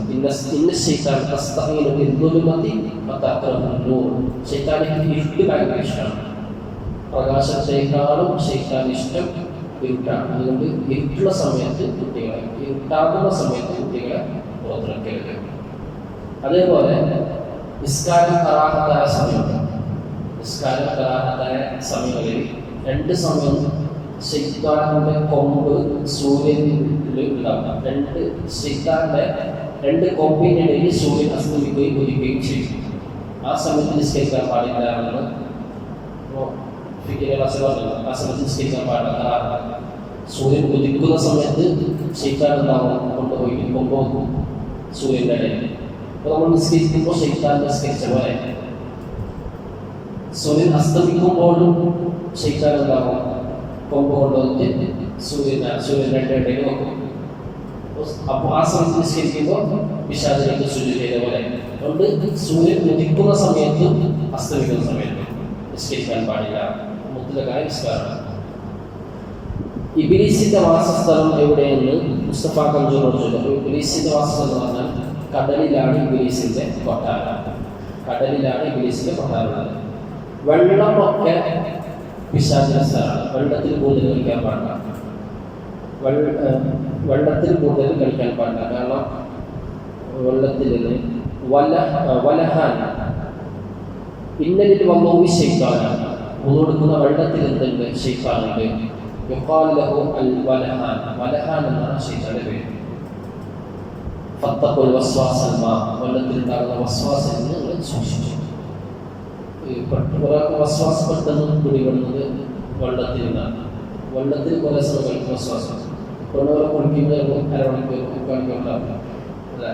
ഇന്ന ശൈത്താൻ തസ്തഈനു ബിദ്ദുൽമതി വതഖറബു നൂർ. ശൈത്താനിക്ക് ഇരുട്ട് ഭയങ്കര ഇഷ്ടമാണ്. പ്രകാശത്തേക്കാളും ശൈത്താൻ ഇഷ്ടം ഇരുട്ടാണ്. അതുകൊണ്ട് ഇരുട്ടുള്ള സമയത്ത് കുട്ടികളെ, ഇരുട്ടാകുന്ന സമയത്ത് കുട്ടികളെ പുറത്തിറക്കരുത്. അതേപോലെ നിസ്കാരം കറാഹത്തായ സമയത്ത്, നിസ്കാരം കറാഹത്തായ സമയങ്ങളിൽ 2 സമയം ശൈത്താന്റെ കൊമ്പ് സൂര്യനിൽ ഉണ്ടാകും. ശൈത്താന്റെ 2 കൊമ്പിനിടയിൽ സൂര്യൻ അസ്തമിക്കുകയും ഉദിക്കുകയും ചെയ്യും. ആ സമയത്ത് നിസ്കരിക്കാൻ പാടില്ല എന്ന് ആ സമയത്ത് നിസ്കരിക്കാൻ പാടില്ല. സൂര്യൻ ഉദിക്കുന്ന സമയത്ത് ശൈത്താൻ ഉണ്ടാവും, കൊണ്ടുപോയി കൊണ്ടുപോകും സൂര്യന്റെ ഇടയിൽ. അപ്പോൾ നമ്മൾ നിസ്കരിക്കുമ്പോൾ ശൈത്താൻ നിസ്കരിച്ച പോലെ, സൂര്യൻ അസ്തമിക്കുമ്പോഴും ശൈത്താൻ ഉണ്ടാവും, കൊമ്പ് കൊണ്ടുവന്നിട്ട് സൂര്യന്റെ ഇടയിൽ നോക്കും. അപ്പോൾ ആ സമയത്ത് നിസ്കരിക്കുമ്പോൾ പിശാചിലേക്ക് സുജൂദ് ചെയ്ത പോലെ. അതുകൊണ്ട് സൂര്യൻ ഉദിക്കുന്ന സമയത്ത് അസ്തമിക്കുന്ന സമയത്ത് നിസ്കരിക്കാൻ പാടില്ല. മുത്തലഖായ നിസ്കാരമാണ്. ഇബ്ലീസിന്റെ വാസസ്ഥലം എവിടെയെന്ന് മുസ്തഫ കഞ്ചൂറോട് ചോദിച്ചു. ഇബ്ലീസിന്റെ വാസസ്ഥലം എന്ന് പറഞ്ഞാൽ കടലിലാണ് ഇബ്ലീസിന്റെ കൊട്ടാരം. കടലിലാണ് ഇബ്ലീസിന്റെ കൊട്ടാരം. വെള്ളമൊക്കെ പിശാചിന്റെ സ്ഥലമാണ്. വെള്ളത്തിൽ കൂടുതൽ കളിക്കാൻ പാടില്ല. വെള്ളത്തിൽ കൂടുതൽ കളിക്കാൻ പാടില്ല. കാരണം വെള്ളത്തിൽ നിന്ന് വലഹാൻ ഇന്നലിൽ വന്നോവി ശൈത്താനാണ്. കൊടുക്കുന്ന വെള്ളത്തിൽ എന്തുണ്ട്, ശൈത്താനുണ്ട്. യുഖാൽ ലഹു അൽ വലഹാൻ. വലഹാൻ എന്നാണ് ശൈത്താന്റെ പേര്. ഫത്തഖുൽ വസ്വാസൽ മാ. വെള്ളത്തിൽ ഉണ്ടാകുന്ന വസ്വാസിൽ നിന്ന് നിങ്ങൾ സൂക്ഷിച്ചു. ഒരാൾക്ക് വസ്വാസം പെട്ടെന്ന് പിടിപെടുന്നത് വെള്ളത്തിൽ നിന്നാണ്. വെള്ളത്തിൽ കുറെ സമയം വസ്വാസം പെണ്ണുകളെ കുളിക്കുമ്പോൾ അരമണിക്കൂർ മുക്കാണിക്കുണ്ടാവില്ല.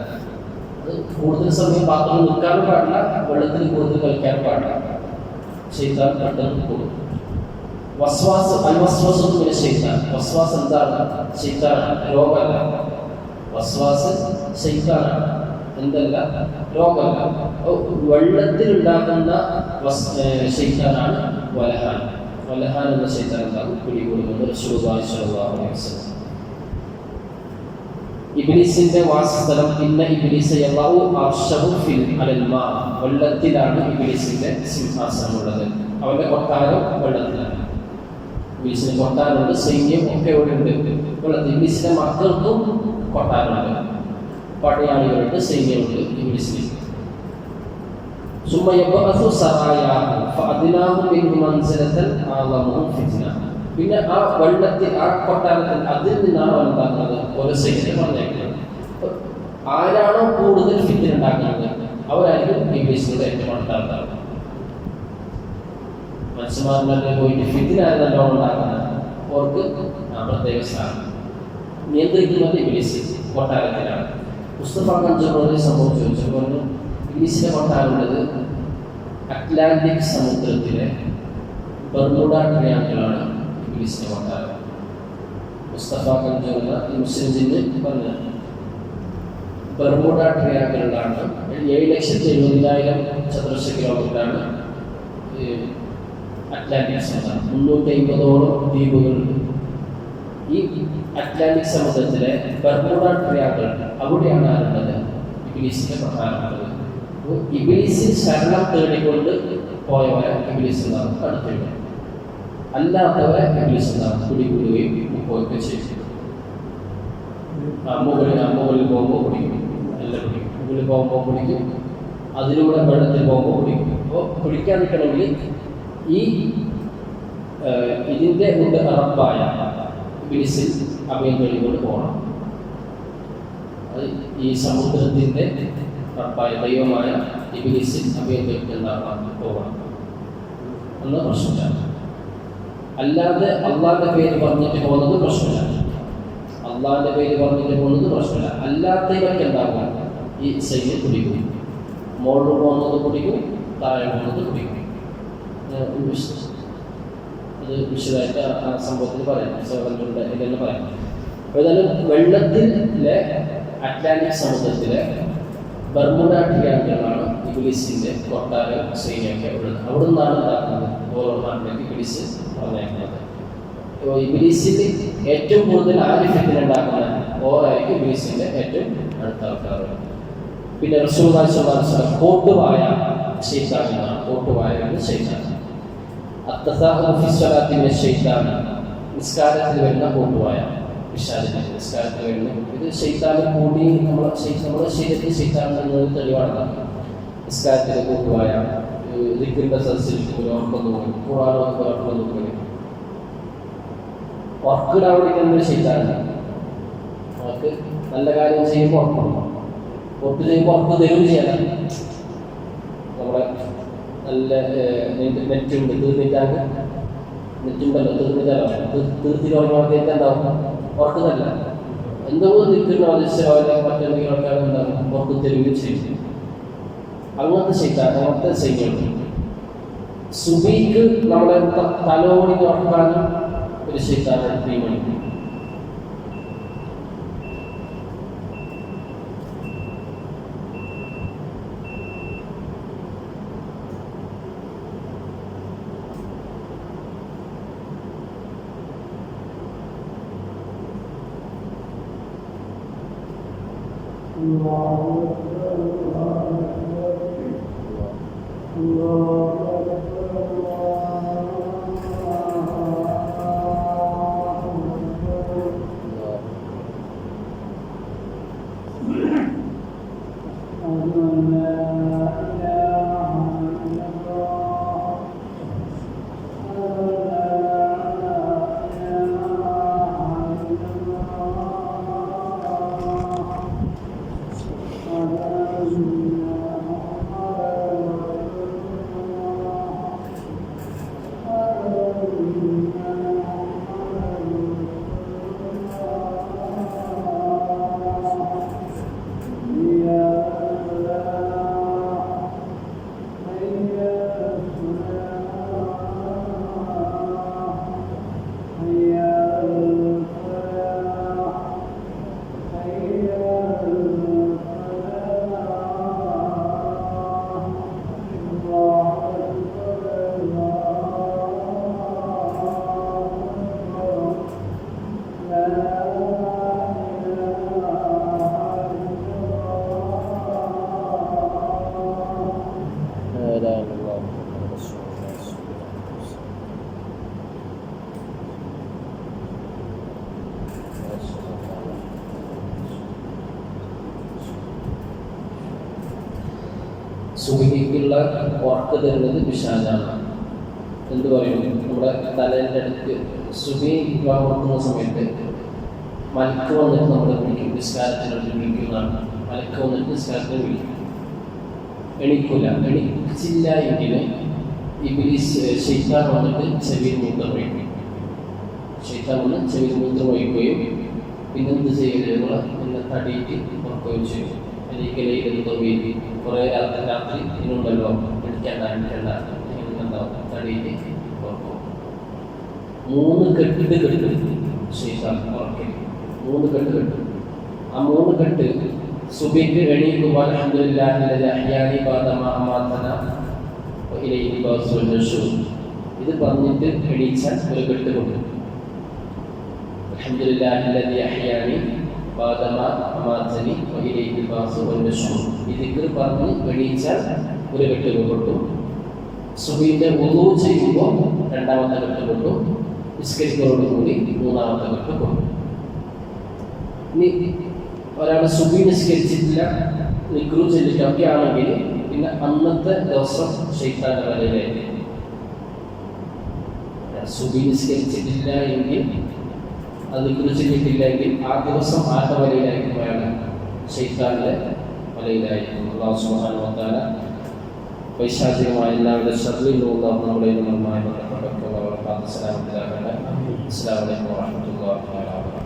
അത് കൂടുതൽ സമയം പാത്രം നിൽക്കാനും പാടില്ല, വെള്ളത്തിൽ കൂടുതൽ കളിക്കാൻ പാടില്ല. ശൈത്താൻ പെട്ടെന്ന് കൂടും. വസ്വാസ് അൽവസ്വാസം പിന്നെ ശൈത്താൻ. വസ്വാസ് എന്താണ്? ശൈത്താനാണ്, രോഗമല്ല. വസ്വാസ് ശൈത്താനാണ്, എന്തല്ല, രോഗമല്ല. വെള്ളത്തിൽ ഉണ്ടാകുന്ന ശൈത്താനാണ് വലഹാൻ. വലഹാൻ എന്ന ശൈത്താൻ ഉണ്ടാകും പിടികൂടുന്നത് റസൂലുള്ളാഹി സ്വല്ലല്ലാഹു അലൈഹി വസല്ലം. ഇബ്ലീസിന്റെ വാസസ്ഥലം ഇന്ന ഇബ്ലീസ യളഉ അർശഹു ഫിൽ അലൽ മാ. വെള്ളത്തിലാണ് ഇബ്ലീസിന്റെ സിംഹാസനം ഉള്ളത്. അവന്റെ കൊട്ടാരം വെള്ളത്തിലാണ്. ഇബ്ലീസിന്റെ കൊട്ടാരമുണ്ട്, സൈന്യം ഒക്കെ ഇവിടെ ഉണ്ട് വെള്ളത്തിൽ. ഇബ്ലീസിന്റെ മക്കൾക്കും കൊട്ടാരമുണ്ട്, പടയാളികളുണ്ട്, സൈന്യമുണ്ട് ഇബ്ലീസിന്. സുമ്മ യബ്അസു സറായാഹു ഫഅദ്നാഹു മിൻ മൻസിലതൻ അഅളമഹു ഫിത്ന. പിന്നെ ആ വെള്ളത്തിൽ, ആ കൊട്ടാരത്തിൽ, അതിൽ നിന്നാണ് അവൻ ഉണ്ടാക്കുന്നത് ഓരോ സൈന്യത്തെ പറഞ്ഞേക്കുന്നത്. ആരാണോ കൂടുതൽ ഫിത്ന ഉണ്ടാക്കുന്നത് അവരായിരിക്കും ഇബ്ലീസിന്റെ ഏറ്റവും അടുത്താൾക്കാർ. മനുഷ്യന്മാരുടെ പോയിട്ട് ഫിത്ന ആയിരുന്നല്ലോ ഉണ്ടാക്കുന്നത്, അവർക്ക് പ്രത്യേക സ്ഥാനം. നിയന്ത്രിക്കുന്നത് ഇബ്ലീസ് കൊട്ടാരത്തിലാണ്. മുസ്തഫ കഞ്ചൂറോട് സംഭവം ചോദിച്ചു പറഞ്ഞു, ഇബ്ലീസിന്റെ കൊട്ടാരമുള്ളത് അറ്റ്ലാന്റിക് സമുദ്രത്തിലെ ബർമുഡ ട്രയാങ്കിളാണ് ഇബ്ലീസിന്റെ കൊട്ടാരം. മുസ്തഫ കഞ്ചൂർ മുസ്ലിം ജിന്ന് പറഞ്ഞു ബർമുഡ ട്രയാങ്കിളിലാണ്. 7,70,000 ചതുരശ്ര കിലോമീറ്ററാണ് അറ്റ്ലാന്റിക് സമുദ്രം. 350ഓളം ദ്വീപുകളുണ്ട്. ഈ അറ്റ്ലാന്റിക് സമുദ്രത്തിലെ ബർമുഡ ട്രയാങ്കിൾ, അവിടെയാണ് ആരുള്ളത്, ഇബ്ലീസിന്റെ കൊട്ടാരമുള്ളത്. ഇബ്ലീസിൽ ശരണം തേടിക്കൊണ്ട് പോയവരെ ഇബ്ലീസ് എന്നാണ് അടുത്തില്ല, അല്ലാത്തവരെ ഇബ്ലീസ് എന്നാണ് പിടികൂടുകയും പോവുകയൊക്കെ ചെയ്തു. മുകളിൽ പോകുമ്പോൾ പിടിക്കും, എല്ലാം പിടിക്കും. മുകളിൽ പോകുമ്പോൾ പിടിക്കും, അതിലൂടെ വെള്ളത്തിൽ പോകുമ്പോൾ പിടിക്കും. അപ്പോൾ പിടിക്കാൻ നിൽക്കണമെങ്കിൽ ഇതിൻ്റെ ഉണ്ട് റബ്ബായ ഇബ്ലീസിൽ അഭയം തേടിക്കൊണ്ട് പോകണം. അത് ഈ സമുദ്രത്തിൻ്റെ റബ്ബായ ദൈവമായ ഇബ്ലീസിൽ അഭയം തേടിക്കൊണ്ടാകാൻ പോകണം എന്ന പ്രശ്നമില്ല. അല്ലാതെ അള്ളാഹിൻ്റെ പേര് പറഞ്ഞിട്ട് പോകുന്നത് പ്രശ്നമില്ല. അള്ളാഹിൻ്റെ പേര് പറഞ്ഞിട്ട് പോകുന്നത് പ്രശ്നമില്ല. അല്ലാത്തവർക്ക് എന്താകും? ഈ സൈന്യം പിടിക്കും. മുകളിൽ പോകുന്നത് പിടിക്കും, താഴെ പോകുന്നത് പിടിക്കും. അത് വിശദമായിട്ട് ആ സംഭവത്തിൽ പറയാം, സഹോദരങ്ങളുടെ ഇതെല്ലാം പറയാം. ഏതായാലും വെള്ളത്തിലെ അറ്റ്ലാന്റിക് സമുദ്രത്തിലെ ബർമുഡ ട്രയാങ്കിളാണ് ഇബ്ലീസിൻ്റെ കൊട്ടാര സൈന്യമൊക്കെ ഉള്ളത്. അവിടെ നിന്നാണ് എന്താക്കുന്നത്? ഓരോ നാട്ടിലേക്ക് ഇബ്ലീസ് പറഞ്ഞേക്കുന്നത്. ഇബ്ലീസിൽ ഏറ്റവും കൂടുതൽ ആരിഫത്തിന് ഉണ്ടാക്കുന്ന ഓരായിരിക്കും ഇബ്ലീസിൻ്റെ ഏറ്റവും അടുത്ത ആൾക്കാർ. പിന്നെ റസൂലുള്ളാഹി സ്വല്ലല്ലാഹു അലൈഹി വസല്ലം കോട്ടുവായ ശൈത്താൻ എന്നാണ്. കോട്ടുവായ ശൈത്താൻ. അത്തസാഹു ഫി സ്വലാത്തി മിന ശൈത്താൻ, നിസ്കാരത്തിൽ വരുന്ന കോട്ടുവായ പിശാചിനെ. നിസ്കാരത്തിൽ വരുന്ന ഇത് ശൈത്താനെ കൂടി നമ്മുടെ ശരീരത്തിൽ ശൈത്താൻ എന്നത് തെളിവാണ്. നിസ്കാരത്തിലെ കോട്ടുവായ ദിക്റിന്റെ സദസ്സിൽ ഉറക്കം തോന്നും, ഖുർആനൊക്കെ ഉറക്കം തോന്നും. ഉറക്കിടാൻ വേണ്ടിയിട്ട് ശൈത്താനാണ്. നമുക്ക് നല്ല കാര്യം ചെയ്യുമ്പോൾ ഉറക്കണം, ഉറപ്പ് ചെയ്യുമ്പോൾ ഉറപ്പ് തരും ചെയ്യാൻ. നമ്മുടെ നല്ല നെറ്റുണ്ട്, തീർന്നിട്ടാണ് നെറ്റുണ്ടല്ലോ, തീർന്നിട്ടാലോ തീർത്തിട്ട് ഉറങ്ങാത്തേക്ക് എന്താവും? ഉറക്കുന്നല്ല. എന്തോ നിൽക്കുന്ന ആവശ്യമല്ല മറ്റെന്തെങ്കിലും ആൾക്കാർ എന്താകും? ഉറപ്പ് തരുകയും ചെയ്യും. അങ്ങനത്തെ ശൈത്താൻ, അങ്ങനത്തെ സൈന്യമുണ്ട്. സുബീക്ക് നമ്മളെ തലോടി ഉറക്കാനും ഒരു ശൈത്താനെ തീരുമാനിക്കും. സുബഹിക്കുള്ള ഉറക്ക് തരുന്നത് പിശാചാണ്. എന്ത് പറയും? നമ്മുടെ തലേൻ്റെ അടുത്ത് സുബഹി ഉറക്കുന്ന സമയത്ത് മലക്ക് വന്നിട്ട് നമ്മളെ വിളിക്കും. നിസ്കാരത്തിനടുത്ത് വിളിക്കുന്നതാണ്. മലക്ക് വന്നിട്ട് നിസ്കാരത്തിന് വിളിക്കും. എണീക്കില്ല. എണീച്ചില്ല എങ്കിൽ ഇബ്ലീസ് ശൈത്താൻ വന്നിട്ട് ചെവിയിൽ മൂത്രം ഒഴിക്കും. ശൈത്താൻ വന്ന് ചെവിയിൽ മൂത്രം ഒഴിക്കുകയും പിന്നെന്ത് ചെയ്യുക? പിന്നെ തടിയിട്ട് ഉറക്കുകയും ചെയ്യും. എനിക്കലയിൽ കുറേ രാത്രി ഇന്നുണ്ടല്ലോ, എനിക്കണ്ട തടിയിട്ട് ഉറക്കും. 3 കെട്ട് ശൈത്താൻ ഉറക്കും. 3 കെട്ട് കെട്ടും. ആ 3 കെട്ട് സുബഹിക്ക് എണീക്കുമ്പോൾ അൽഹംദുലില്ലാഹി അല്ലദീ അഹ്യാനി ബഅദ മാ അമാതന വഇലൈഹി ബഅസുൽ നുശൂർ ഇത് പറഞ്ഞിട്ട് എണീച്ചാൽ ഒരു കെട്ട് കൊണ്ടും. അൽഹംദുലില്ലാഹി അല്ലദീ അഹ്യാനി ബഅദ മാ അമാതനി വഇലൈഹി ബഅസുൽ നുശൂർ ഈ ദിക്ർ പറഞ്ഞ് എണീച്ചാൽ ഒരു കെട്ട് കൊണ്ടും. സുബഹിന്റെ വുളൂ ചെയ്യുമ്പോൾ 2ാമത്തെ കെട്ട് കൊണ്ടും. നിസ്കരിക്കുന്നതോടുകൂടി 3ാമത്തെ കെട്ട് കൊണ്ടും. ഇനി ഒരാൾ സുബഹി നിസ്കരിച്ചിട്ടില്ല, ദിക്ർ ചൊല്ലിട്ടൊക്കെ ആണെങ്കിൽ പിന്നെ അന്നത്തെ ദിവസം ശൈത്താന്റെ വലയിലായിരിക്കും. സുബഹി നിസ്കരിച്ചിട്ടില്ല എങ്കിൽ അത് കുറിച്ചിട്ടില്ലെങ്കിൽ ആ ദിവസം ആരുടെ വലയിലായിരിക്കുകയാണ്? ശൈത്താന്റെ വലയിലായിരിക്കും. അല്ലാഹു സുബ്ഹാനഹു വ തആല പൈശാചികമായ എല്ലാവരുടെ ശർറിൽ നിന്നും നമ്മളെ നന്നായി ബന്ധപ്പെട്ട സലാമത്തിലാകട്ടെ. അസ്സലാമു അലൈക്കും വറഹ്മത്തുള്ളാഹി വബറകാതുഹു.